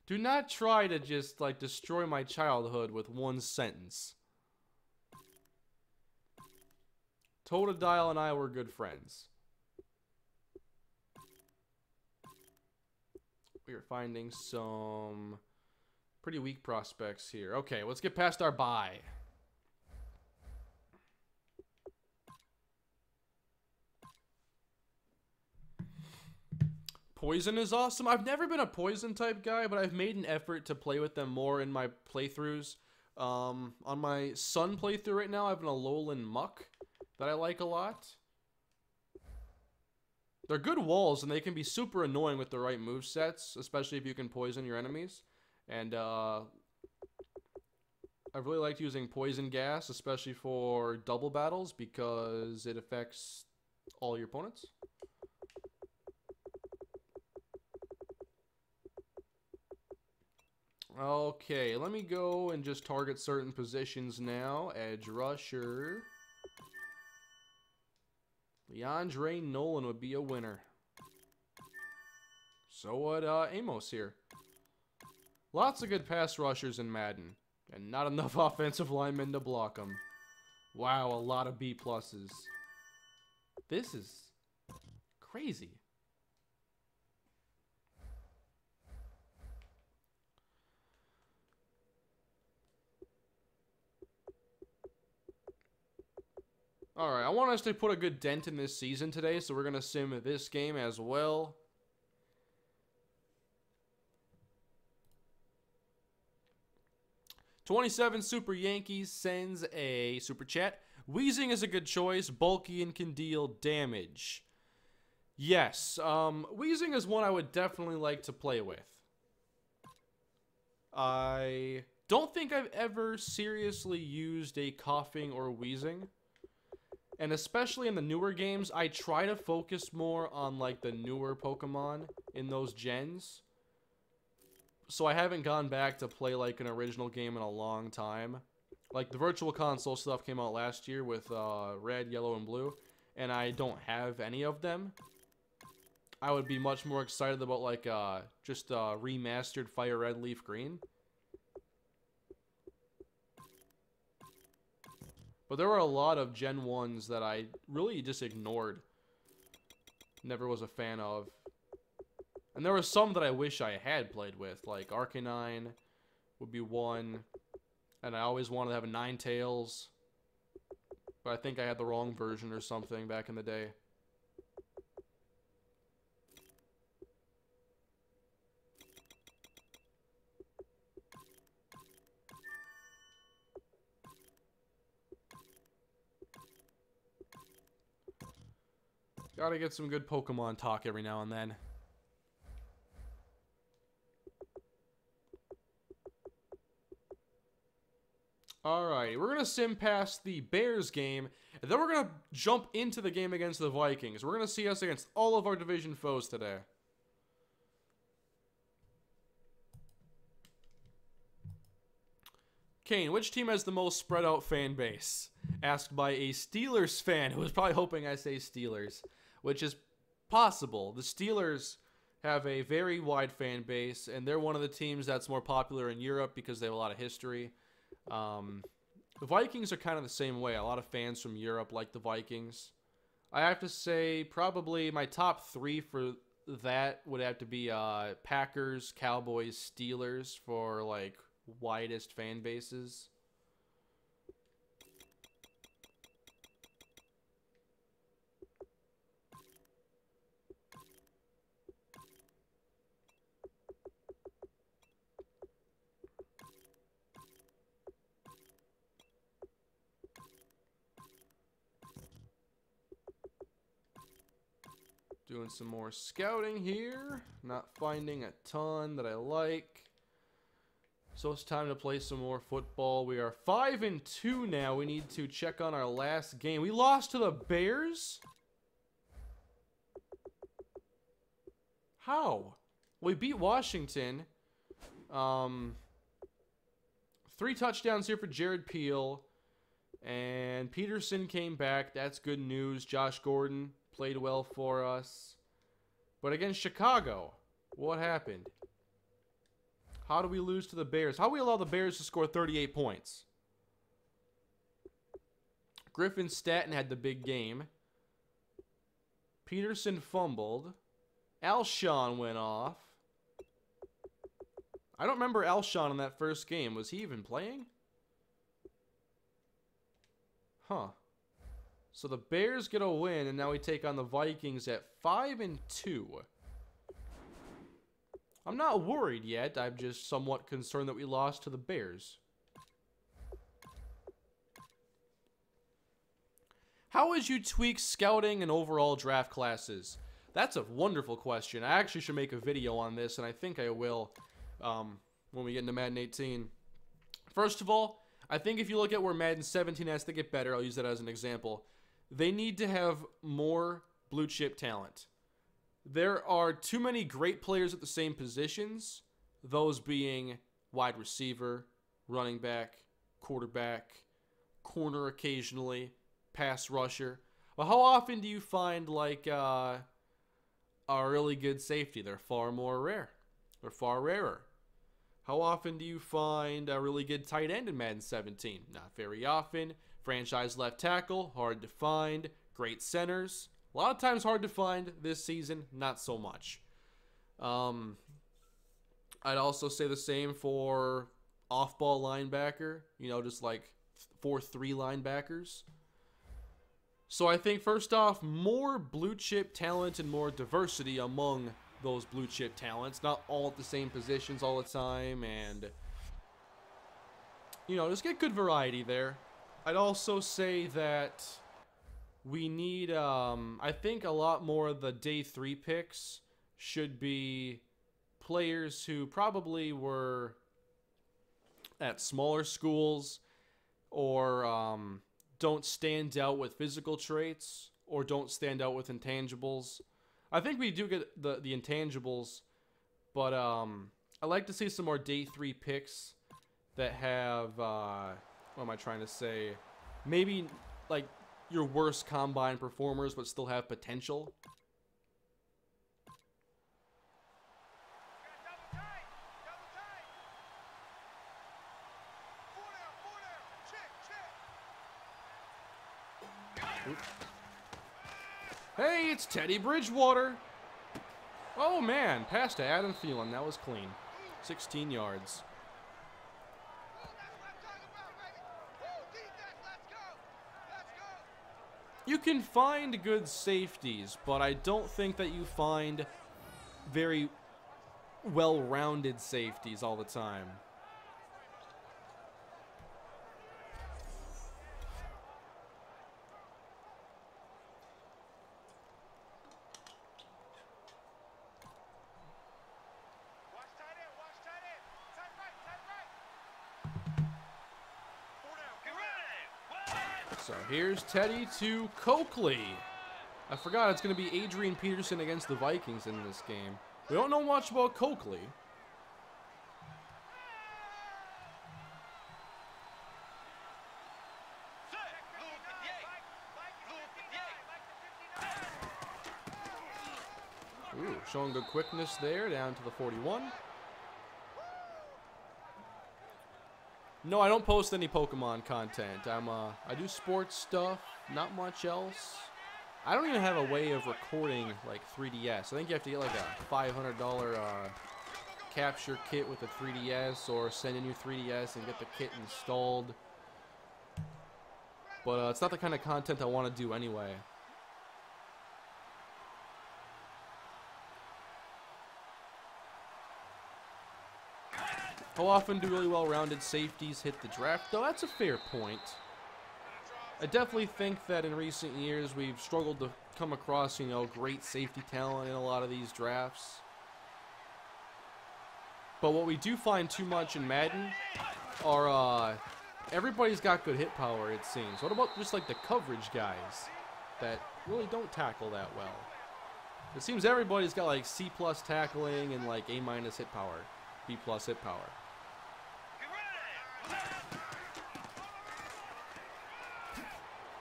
Do not try to just like destroy my childhood with one sentence. Totodile and I were good friends. We are finding some pretty weak prospects here. Okay, let's get past our bye. Poison is awesome. I've never been a poison type guy, but I've made an effort to play with them more in my playthroughs. On my Sun playthrough right now, I have an Alolan Muck that I like a lot. They're good walls, and they can be super annoying with the right movesets, especially if you can poison your enemies. And I've really liked using Poison Gas, especially for double battles, because it affects all your opponents. Okay, let me go and just target certain positions now. Edge rusher. Leandre Nolan would be a winner. So would Amos here. Lots of good pass rushers in Madden. And not enough offensive linemen to block them. Wow, a lot of B pluses. This is crazy. Alright, I want us to put a good dent in this season today, so we're going to sim this game as well. $27 Super Yankees sends a super chat. Weezing is a good choice, bulky and can deal damage. Yes, Weezing is one I would definitely like to play with. I don't think I've ever seriously used a coughing or wheezing. And especially in the newer games, I try to focus more on like the newer Pokemon in those gens. So I haven't gone back to play like an original game in a long time. Like the Virtual Console stuff came out last year with Red, Yellow, and Blue. And I don't have any of them. I would be much more excited about like just remastered Fire Red, Leaf Green. But there were a lot of Gen 1s that I really just ignored. Never was a fan of. And there were some that I wish I had played with. Like Arcanine would be one. And I always wanted to have a Ninetales. But I think I had the wrong version or something back in the day. Gotta get some good Pokemon talk every now and then. going to sim past the Bears game, and then we're going to jump into the game against the Vikings. We're going to see us against all of our division foes today. Kane, which team has the most spread out fan base? Asked by a Steelers fan who was probably hoping I say Steelers, which is possible. The Steelers have a very wide fan base, and they're one of the teams that's more popular in Europe because they have a lot of history. The Vikings are kind of the same way. A lot of fans from Europe like the Vikings. I have to say probably my top 3 for that would have to be Packers, Cowboys, Steelers for like widest fan bases. Doing some more scouting here. Not finding a ton that I like. So it's time to play some more football. We are 5-2 now. We need to check on our last game. We lost to the Bears? How? We beat Washington. 3 touchdowns here for Jared Peel. And Peterson came back. That's good news. Josh Gordon played well for us. But against Chicago, what happened? How do we lose to the Bears? How do we allow the Bears to score 38 points? Griffin Staten had the big game. Peterson fumbled. Alshon went off. I don't remember Alshon in that first game. Was he even playing? Huh. So the Bears get a win, and now we take on the Vikings at 5-2. I'm not worried yet. I'm just somewhat concerned that we lost to the Bears. How would you tweak scouting and overall draft classes? That's a wonderful question. I actually should make a video on this, and I think I will when we get into Madden 18. First of all, I think if you look at where Madden 17 has to get better, I'll use that as an example. They need to have more blue chip talent. There are too many great players at the same positions, those being wide receiver, running back, quarterback, corner occasionally, pass rusher. Well, how often do you find like a really good safety? They're far more rare. They're far rarer. How often do you find a really good tight end in Madden 17? Not very often. Franchise left tackle, hard to find. Great centers. A lot of times hard to find. This season, not so much. I'd also say the same for off-ball linebacker. You know, just like 4-3 linebackers. So I think, first off, more blue-chip talent and more diversity among those blue-chip talents. Not all at the same positions all the time. And, you know, just get good variety there. I'd also say that we need, I think a lot more of the day 3 picks should be players who probably were at smaller schools or don't stand out with physical traits or don't stand out with intangibles. I think we do get the intangibles, but I'd like to see some more day 3 picks that have, what am I trying to say? Maybe like your worst combine performers, but still have potential. Hey, it's Teddy Bridgewater. Oh man, pass to Adam Thielen. That was clean. 16 yards. You can find good safeties, but I don't think that you find very well-rounded safeties all the time. So here's Teddy to Coakley. I forgot it's going to be Adrian Peterson against the Vikings in this game. We don't know much about Coakley. Ooh, showing good quickness there, down to the 41. No, I don't post any Pokemon content. I do sports stuff, not much else. I don't even have a way of recording like 3DS. I think you have to get like a $500 capture kit with a 3DS, or send in your 3DS and get the kit installed. But it's not the kind of content I want to do anyway. How often do really well-rounded safeties hit the draft, though? That's a fair point. I definitely think that in recent years we've struggled to come across, you know, great safety talent in a lot of these drafts. But what we do find too much in Madden are, everybody's got good hit power, it seems. What about just like the coverage guys that really don't tackle that well? It seems everybody's got like C+ tackling and like A- hit power, B+ hit power.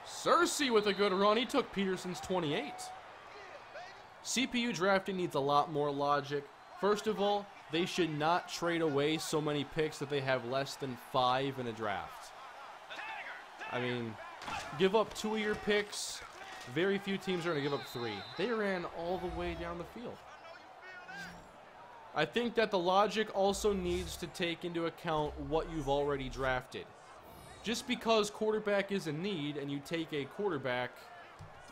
Cersei with a good run. He took Peterson's 28. CPU drafting needs a lot more logic. First of all, they should not trade away so many picks that they have less than 5 in a draft. I mean, give up 2 of your picks. Very few teams are going to give up 3. They ran all the way down the field. I think that the logic also needs to take into account what you've already drafted. Just because quarterback is a need and you take a quarterback,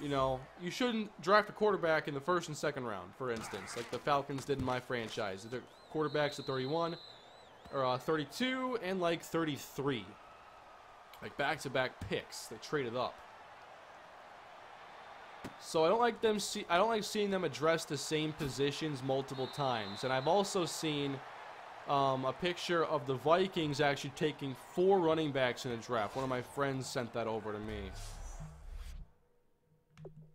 you know, you shouldn't draft a quarterback in the 1st and 2nd round, for instance, like the Falcons did in my franchise. They took quarterbacks at 31, or 32, and like 33. Like back-to-back picks. They traded up. So I don't like seeing them address the same positions multiple times. And I've also seen a picture of the Vikings actually taking 4 running backs in a draft. One of my friends sent that over to me.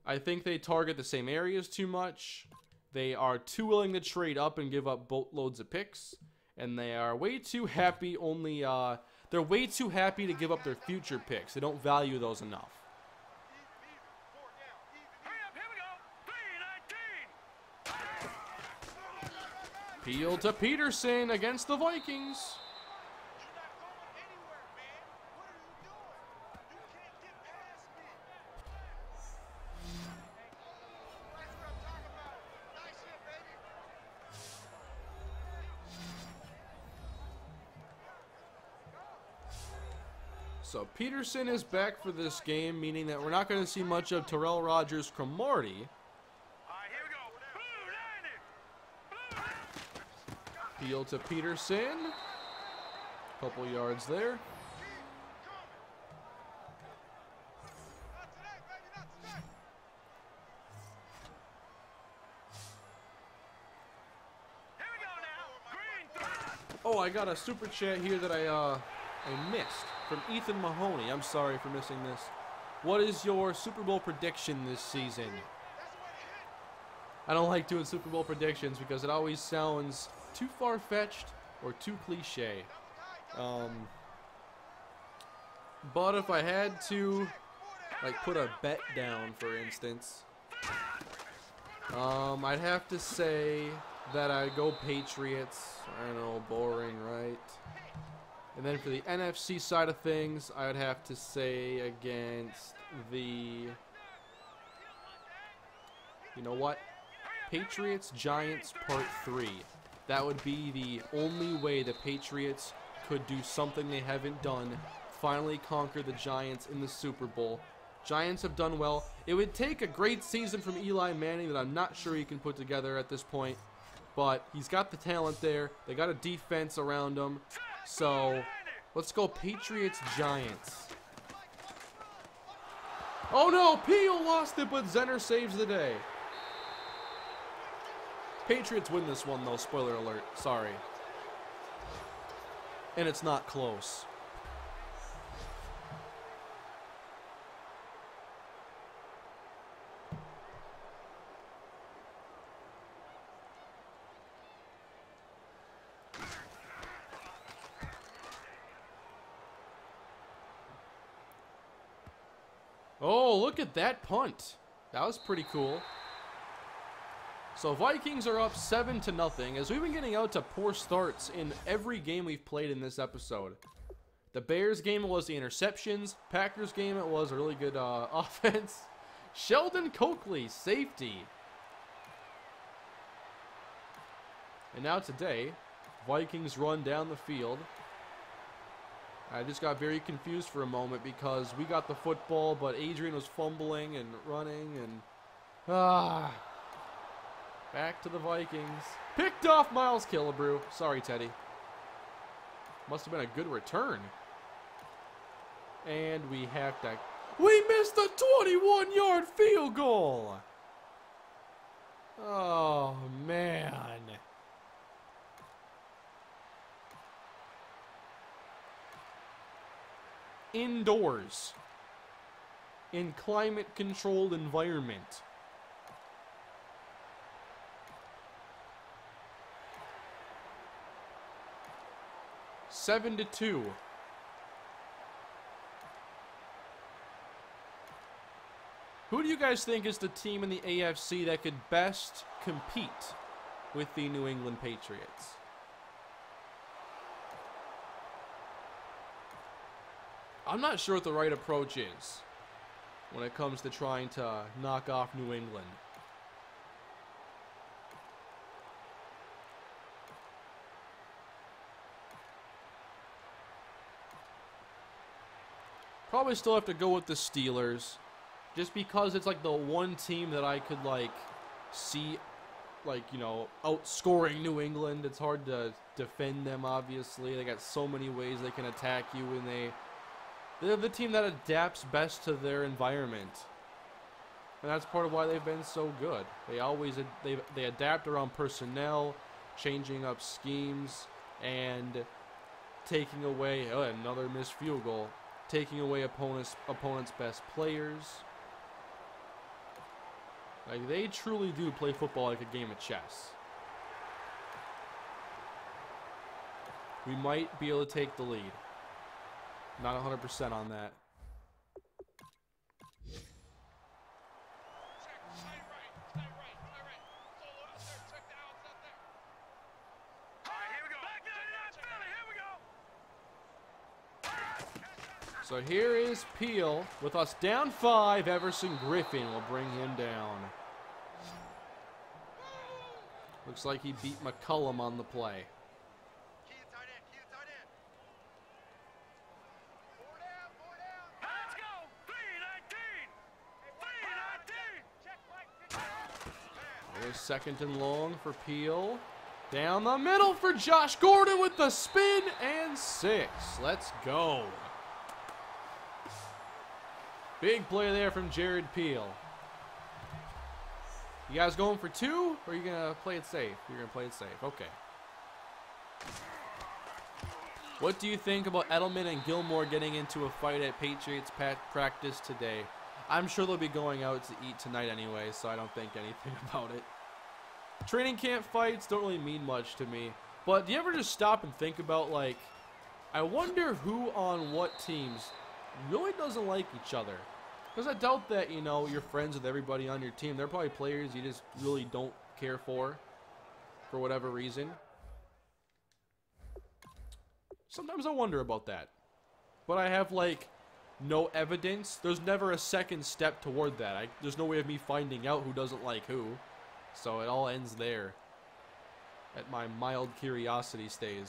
I think they target the same areas too much. They are too willing to trade up and give up boatloads of picks. And they are way too happy they're way too happy to give up their future picks. They don't value those enough. Peel to Peterson against the Vikings. So Peterson is back for this game, meaning that we're not going to see much of Terrell Rogers-Cromartie. Peel to Peterson. Couple yards there. Oh, I got a super chat here that I missed from Ethan Mahoney. I'm sorry for missing this. What is your Super Bowl prediction this season? I don't like doing Super Bowl predictions because it always sounds too far-fetched or too cliche. But if I had to, like, put a bet down, for instance, I'd have to say that I'd go Patriots. I don't know, boring, right? And then for the NFC side of things, I would have to say against the... You know what? Patriots, Giants, Part 3. That would be the only way the Patriots could do something they haven't done. Finally conquer the Giants in the Super Bowl. Giants have done well. It would take a great season from Eli Manning that I'm not sure he can put together at this point. But he's got the talent there. They got a defense around him. So, let's go Patriots, Giants. Oh no, Peel lost it, but Zenner saves the day. Patriots win this one, though. Spoiler alert. Sorry. And it's not close. Oh, look at that punt. That was pretty cool. So Vikings are up 7-0 as we've been getting out to poor starts in every game we've played in this episode. The Bears game, it was the interceptions. Packers game, it was a really good offense. Sheldon Coakley, safety. And now today, Vikings run down the field. I just got very confused for a moment because we got the football, but Adrian was fumbling and running and... Back to the Vikings. Picked off Miles Killebrew. Sorry, Teddy. Must have been a good return. And we have to... We missed the 21-yard field goal! Oh, man. Indoors. In climate-controlled environment. 7-2. Who do you guys think is the team in the AFC that could best compete with the New England Patriots? I'm not sure what the right approach is when it comes to trying to knock off New England. Probably still have to go with the Steelers. Just because it's like the one team that I could like see like, you know, outscoring New England. It's hard to defend them, obviously. They got so many ways they can attack you, and they're the team that adapts best to their environment. And that's part of why they've been so good. They adapt around personnel, changing up schemes, and taking away another missed field goal. Taking away opponents' best players. Like, they truly do play football like a game of chess. We might be able to take the lead. Not 100% on that. So here is Peel. With us down 5, Everson Griffin will bring him down. Looks like he beat McCullum on the play. There's 2nd and long for Peel. Down the middle for Josh Gordon with the spin and 6. Let's go. Big play there from Jared Peel. You guys going for 2, or are you going to play it safe? You're going to play it safe. Okay. What do you think about Edelman and Gilmore getting into a fight at Patriots practice today? I'm sure they'll be going out to eat tonight anyway, so I don't think anything about it. Training camp fights don't really mean much to me. But do you ever just stop and think about, like, I wonder who on what teams really doesn't like each other? Because I doubt that, you know, you're friends with everybody on your team. They're probably players you just really don't care for whatever reason. Sometimes I wonder about that. But I have, like, no evidence. There's never a second step toward that. There's no way of me finding out who doesn't like who. So it all ends there. At my mild curiosity stage.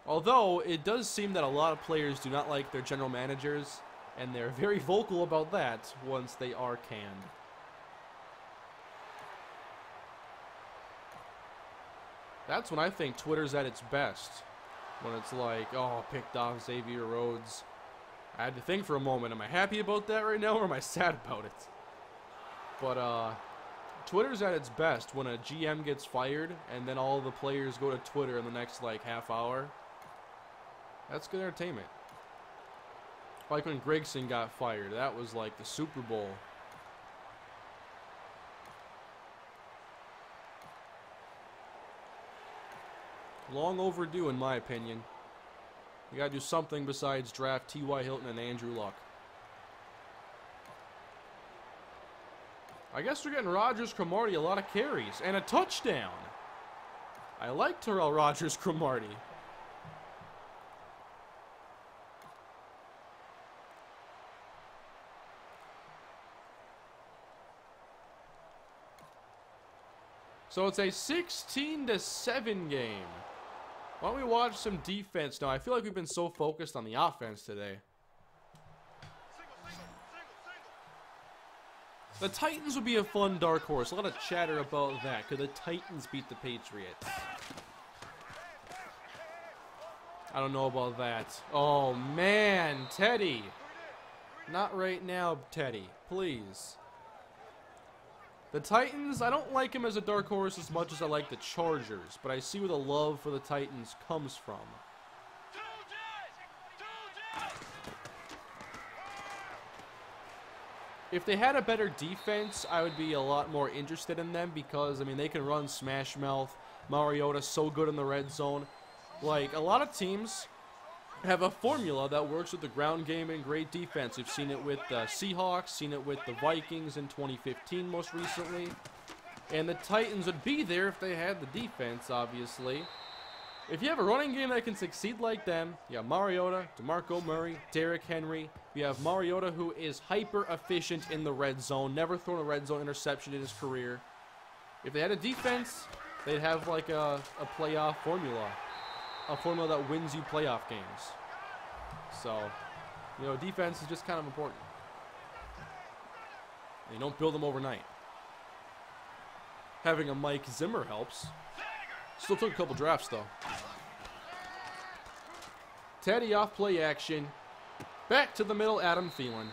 Although, it does seem that a lot of players do not like their general managers, and they're very vocal about that once they are canned. That's when I think Twitter's at its best. When it's like, oh, picked off Xavier Rhodes. I had to think for a moment, am I happy about that right now, or am I sad about it? But, Twitter's at its best when a GM gets fired, and then all the players go to Twitter in the next, like, half hour. That's good entertainment. Like when Gregson got fired. That was like the Super Bowl. Long overdue, in my opinion. You gotta do something besides draft T.Y. Hilton and Andrew Luck. I guess we're getting Rodgers-Cromartie a lot of carries and a touchdown. I like Terrell Rodgers-Cromartie. So it's a 16-7 game. Why don't we watch some defense now? I feel like we've been so focused on the offense today. The Titans would be a fun dark horse. A lot of chatter about that. Could the Titans beat the Patriots? I don't know about that. Oh, man. Teddy. Not right now, Teddy. Please. The Titans, I don't like him as a dark horse as much as I like the Chargers, but I see where the love for the Titans comes from. If they had a better defense, I would be a lot more interested in them because, I mean, they can run smash mouth. Mariota's so good in the red zone. Like, a lot of teams have a formula that works with the ground game and great defense. We've seen it with the Seahawks, seen it with the Vikings in 2015 most recently. And the Titans would be there if they had the defense, obviously. If you have a running game that can succeed like them, you have Mariota, DeMarco Murray, Derrick Henry. You have Mariota, who is hyper efficient in the red zone, never thrown a red zone interception in his career. If they had a defense, they'd have like a playoff formula. A formula that wins you playoff games. So, you know, defense is just kind of important. And you don't build them overnight. Having a Mike Zimmer helps. Still took a couple drafts, though. Teddy off play action. Back to the middle, Adam Thielen.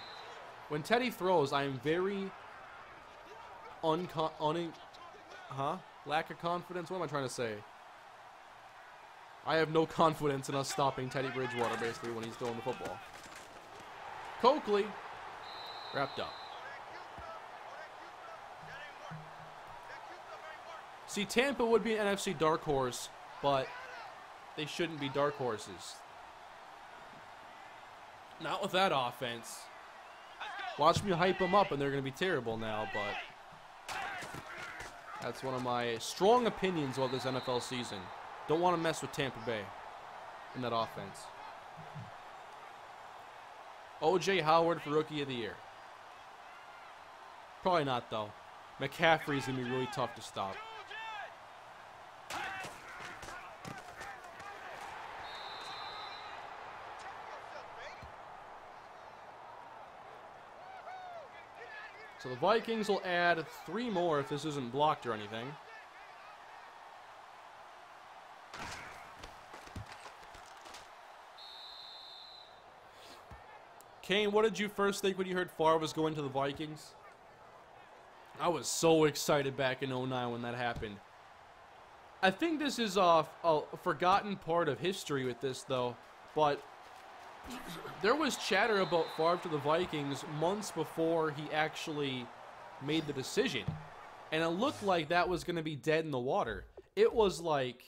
When Teddy throws, I am very lack of confidence? What am I trying to say? I have no confidence in us stopping Teddy Bridgewater, basically, when he's throwing the football. Coakley. Wrapped up. See, Tampa would be an NFC dark horse, but they shouldn't be dark horses. Not with that offense. Watch me hype them up, and they're going to be terrible now, but that's one of my strong opinions about this NFL season. Don't want to mess with Tampa Bay in that offense. O.J. Howard for Rookie of the Year. Probably not, though. McCaffrey's going to be really tough to stop. So the Vikings will add 3 more if this isn't blocked or anything. Kane, what did you first think when you heard Favre was going to the Vikings? I was so excited back in 2009 when that happened. I think this is a forgotten part of history with this, though. But there was chatter about Favre to the Vikings months before he actually made the decision. And it looked like that was going to be dead in the water. It was like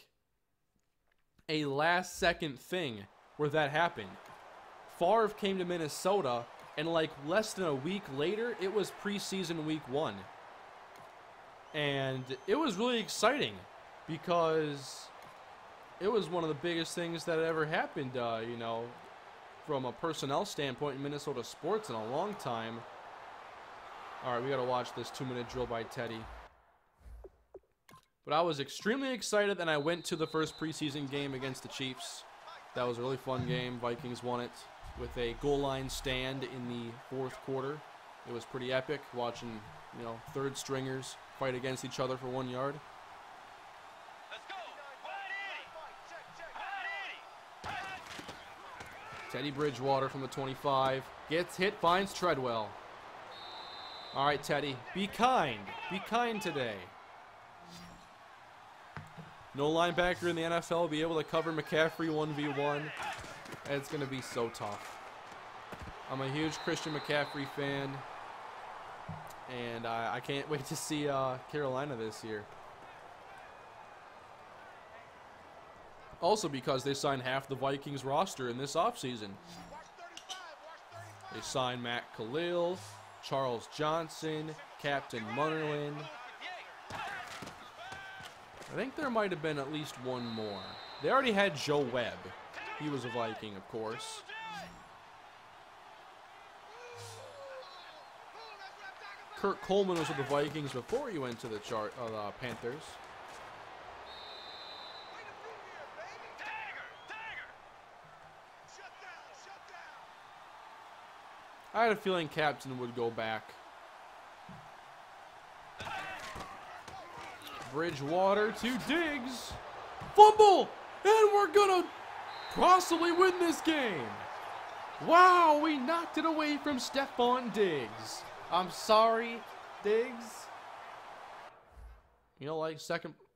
a last-second thing where that happened. Favre came to Minnesota, and like less than a week later, it was preseason week 1. And it was really exciting because it was one of the biggest things that ever happened, you know, from a personnel standpoint in Minnesota sports in a long time. All right, we got to watch this 2-minute drill by Teddy. But I was extremely excited, and I went to the first preseason game against the Chiefs. That was a really fun game. Vikings won it with a goal line stand in the 4th quarter. It was pretty epic watching, you know, third stringers fight against each other for 1 yard. Teddy Bridgewater from the 25 gets hit, finds Treadwell. All right, Teddy, be kind. Be kind today. No linebacker in the NFL will be able to cover McCaffrey 1v1. It's going to be so tough. I'm a huge Christian McCaffrey fan, and I can't wait to see Carolina this year. Also because they signed half the Vikings roster in this offseason. They signed Matt Khalil, Charles Johnson, Captain Munnerlyn. I think there might have been at least one more. They already had Joe Webb. He was a Viking, of course. Kurt Coleman was with the Vikings before he went to the Panthers. I had a feeling Captain would go back. Bridgewater to Diggs. Fumble! And we're gonna possibly win this game. Wow, we knocked it away from Stephon Diggs. I'm sorry, Diggs. You know, like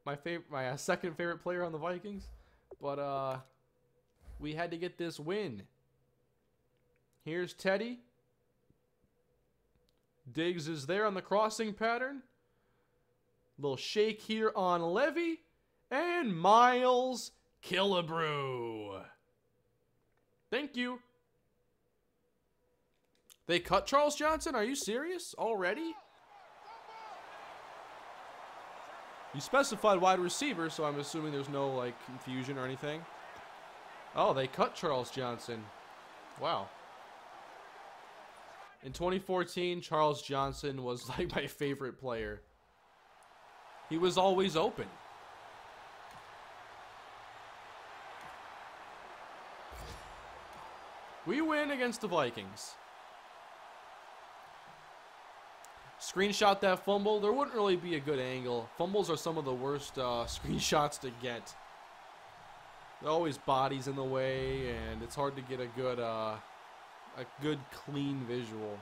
my second favorite player on the Vikings, but we had to get this win. Here's Teddy. Diggs is there on the crossing pattern. Little shake here on Levy, and Miles Killebrew. Thank you. They cut Charles Johnson? Are you serious? Already? You specified wide receiver, so I'm assuming there's no, like, confusion or anything. Oh, they cut Charles Johnson. Wow. In 2014, Charles Johnson was, like, my favorite player. He was always open. We win against the Vikings. Screenshot that fumble. There wouldn't really be a good angle. Fumbles are some of the worst screenshots to get. There are always bodies in the way, and it's hard to get a good clean visual.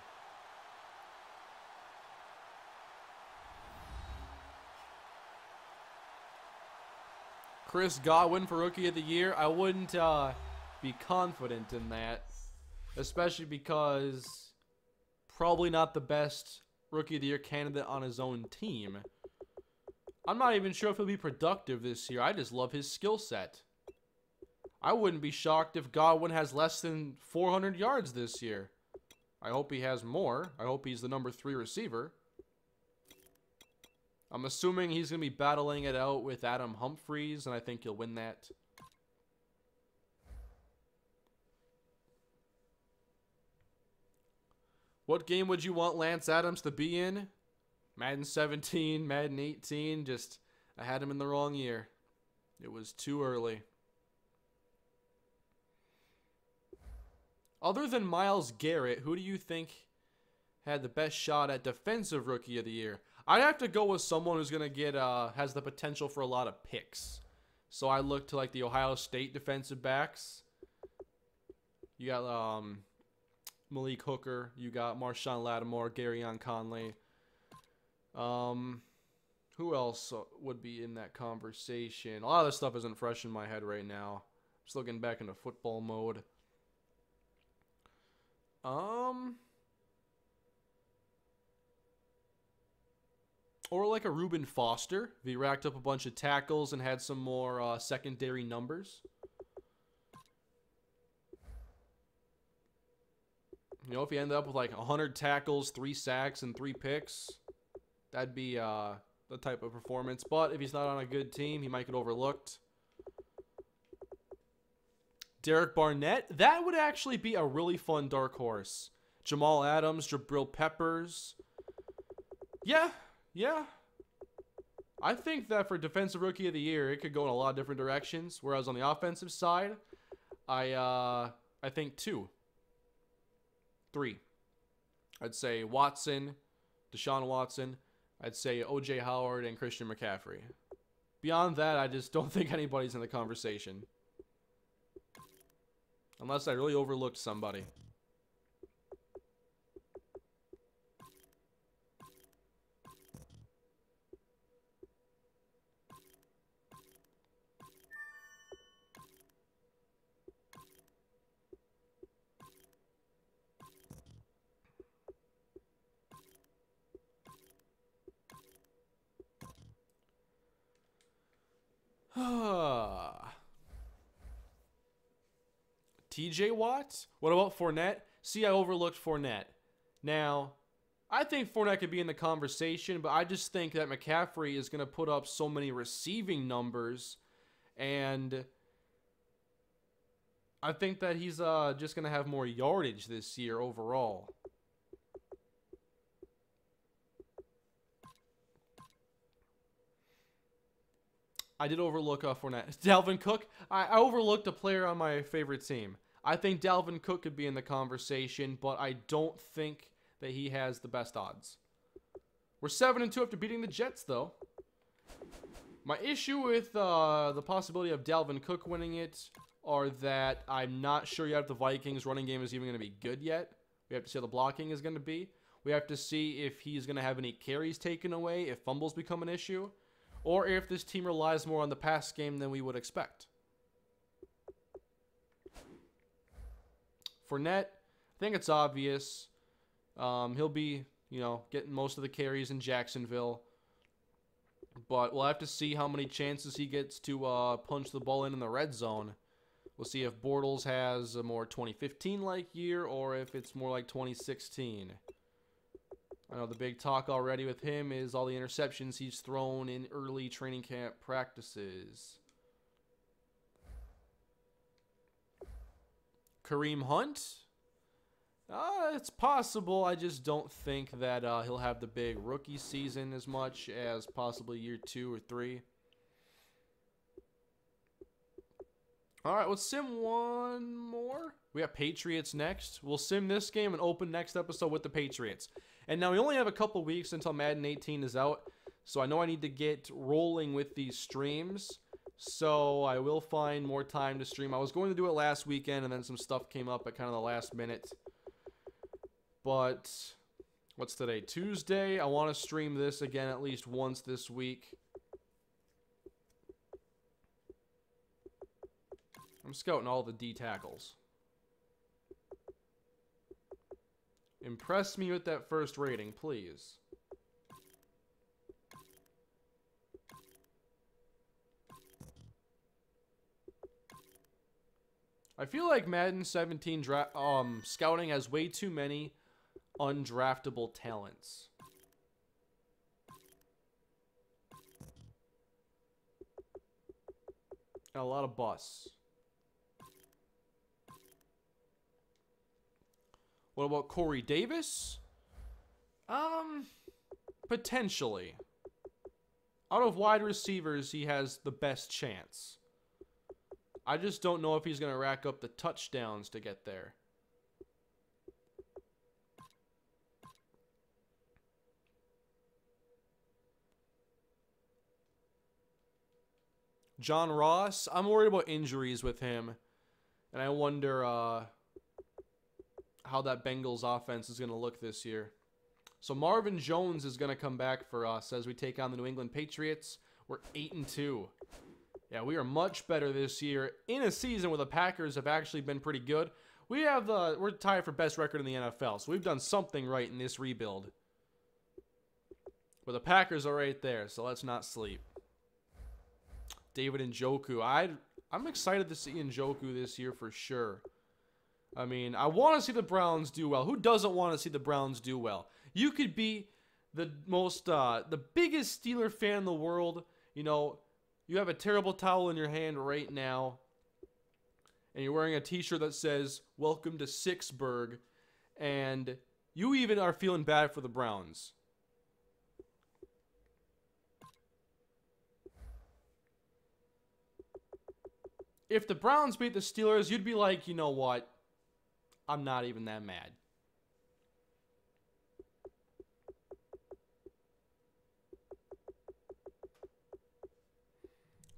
Chris Godwin for Rookie of the Year. I wouldn't be confident in that, especially because probably not the best Rookie of the Year candidate on his own team. I'm not even sure if he'll be productive this year. I just love his skill set. I wouldn't be shocked if Godwin has less than 400 yards this year. I hope he has more. I hope he's the number 3 receiver. I'm assuming he's going to be battling it out with Adam Humphries, and I think he'll win that. What game would you want Lance Adams to be in? Madden 17, Madden 18, I had him in the wrong year. It was too early. Other than Myles Garrett, who do you think had the best shot at Defensive Rookie of the Year? I'd have to go with someone who's going to get, has the potential for a lot of picks. So I look to, like, the Ohio State defensive backs. You got, Malik Hooker. You got Marshawn Lattimore, Garyon Conley. Who else would be in that conversation? A lot of this stuff isn't fresh in my head right now. Just looking back into football mode. Or like a Reuben Foster, if he racked up a bunch of tackles and had some more secondary numbers. You know, if he ended up with like 100 tackles, 3 sacks, and 3 picks, that'd be the type of performance. But if he's not on a good team, he might get overlooked. Derek Barnett, that would actually be a really fun dark horse. Jamal Adams, Jabril Peppers. Yeah. I think that for Defensive Rookie of the Year, it could go in a lot of different directions. Whereas on the offensive side, I think 2. 3. I'd say Watson, Deshaun Watson. I'd say O.J. Howard and Christian McCaffrey. Beyond that, I just don't think anybody's in the conversation. Unless I really overlooked somebody. TJ Watt? What about Fournette? See, I overlooked Fournette. Now, I think Fournette could be in the conversation, but I just think that McCaffrey is going to put up so many receiving numbers, and I think that he's just going to have more yardage this year overall. I did overlook Fournette. Dalvin Cook. I overlooked a player on my favorite team. I think Dalvin Cook could be in the conversation, but I don't think that he has the best odds. We're 7-2 after beating the Jets, though. My issue with the possibility of Dalvin Cook winning it are that I'm not sure yet if the Vikings running game is even going to be good yet. We have to see how the blocking is going to be. We have to see if he's going to have any carries taken away, if fumbles become an issue, or if this team relies more on the pass game than we would expect. Fournette, I think it's obvious. He'll be, getting most of the carries in Jacksonville. But we'll have to see how many chances he gets to punch the ball in the red zone. We'll see if Bortles has a more 2015-like year or if it's more like 2016. I know the big talk already with him is all the interceptions he's thrown in early training camp practices. Kareem Hunt? It's possible. I just don't think that he'll have the big rookie season as much as possibly year 2 or 3. All right, let's sim one more. We have Patriots next. We'll sim this game and open next episode with the Patriots. And now we only have a couple weeks until Madden 18 is out, so I know I need to get rolling with these streams. So I will find more time to stream. I was going to do it last weekend, and then some stuff came up at kind of the last minute. But what's today? Tuesday. I want to stream this again at least once this week. I'm scouting all the D tackles. Impress me with that first rating, please. I feel like Madden 17 scouting has way too many undraftable talents. And a lot of busts. What about Corey Davis? Potentially. Out of wide receivers, he has the best chance. I just don't know if he's going to rack up the touchdowns to get there. John Ross, I'm worried about injuries with him. And I wonder how that Bengals offense is going to look this year. So Marvin Jones is going to come back for us as we take on the New England Patriots. We're 8-2. Yeah, we are much better this year in a season where the Packers have actually been pretty good. We're tied for best record in the NFL, so we've done something right in this rebuild. But the Packers are right there, so let's not sleep. David Njoku. I'm excited to see Njoku this year for sure. I mean, I want to see the Browns do well. Who doesn't want to see the Browns do well? You could be the biggest Steeler fan in the world. You have a terrible towel in your hand right now, and you're wearing a t-shirt that says, "Welcome to Sixburg," and you even are feeling bad for the Browns. If the Browns beat the Steelers, you'd be like, you know what? I'm not even that mad.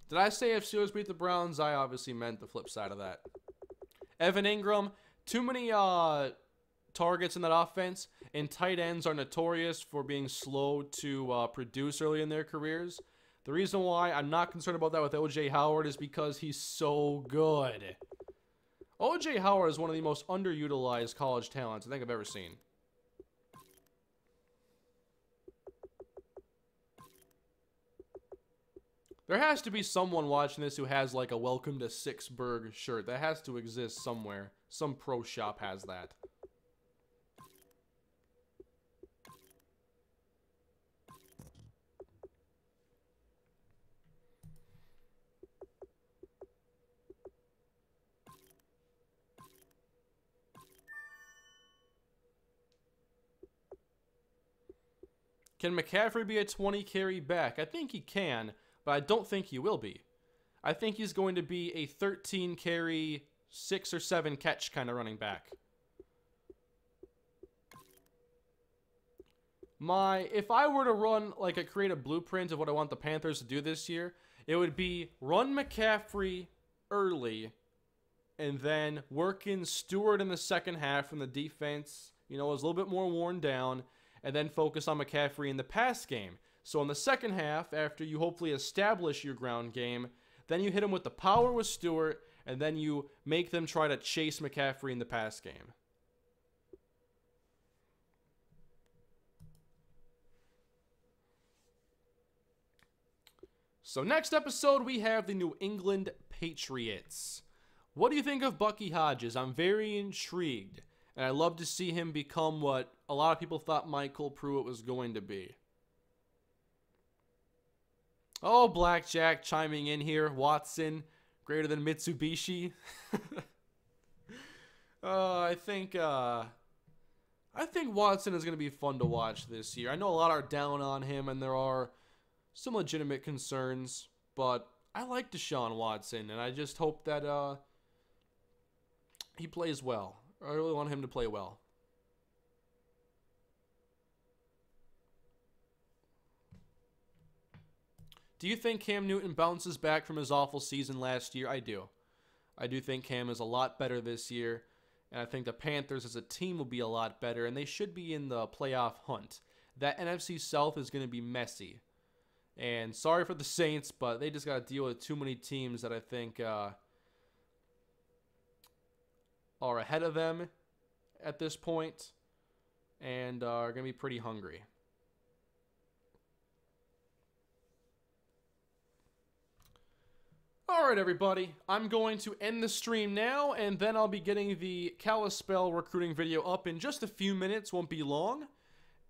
Did I say if Steelers beat the Browns? I obviously meant the flip side of that. Evan Ingram, too many targets in that offense, and tight ends are notorious for being slow to produce early in their careers. The reason why I'm not concerned about that with O.J. Howard is because he's so good. O.J. Howard is one of the most underutilized college talents I think I've ever seen. There has to be someone watching this who has like a Welcome to Sixburg shirt. That has to exist somewhere. Some pro shop has that. Can McCaffrey be a 20 carry back? I think he can, but I don't think he will be. I think he's going to be a 13 carry, 6 or 7 catch kind of running back. If I were to run like create a blueprint of what I want the Panthers to do this year, it would be run McCaffrey early and then work in Stewart in the second half when the defense, you know, is a little bit more worn down, and then focus on McCaffrey in the pass game. So in the second half, after you hopefully establish your ground game, then you hit him with the power with Stewart, and then you make them try to chase McCaffrey in the pass game. So next episode, we have the New England Patriots. What do you think of Bucky Hodges? I'm very intrigued. And I'd love to see him become what a lot of people thought Michael Pruitt was going to be. Oh, Blackjack chiming in here. Watson, greater than Mitsubishi. I think Watson is going to be fun to watch this year. I know a lot are down on him, and there are some legitimate concerns, but I like Deshaun Watson, and I just hope that he plays well. I really want him to play well. Do you think Cam Newton bounces back from his awful season last year? I do. I do think Cam is a lot better this year, and I think the Panthers as a team will be a lot better, and they should be in the playoff hunt. That NFC South is going to be messy. And sorry for the Saints, but they just got to deal with too many teams that I think are ahead of them at this point and are going to be pretty hungry. Alright everybody, I'm going to end the stream now, and then I'll be getting the Kalispell recruiting video up in just a few minutes, won't be long.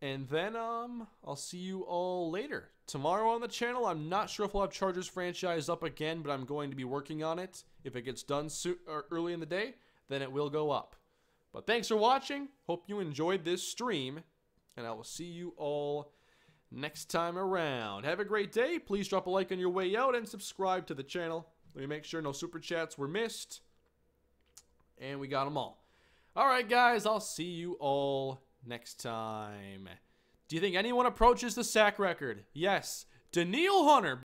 And then I'll see you all later. Tomorrow on the channel, I'm not sure if we'll have Chargers franchise up again, but I'm going to be working on it. If it gets done early in the day, then it will go up. But thanks for watching. Hope you enjoyed this stream, and I will see you all next time around. Have a great day. Please drop a like on your way out and subscribe to the channel. Let me make sure no super chats were missed. And we got them all. Alright guys, I'll see you all next time. Do you think anyone approaches the sack record? Yes. Danielle Hunter.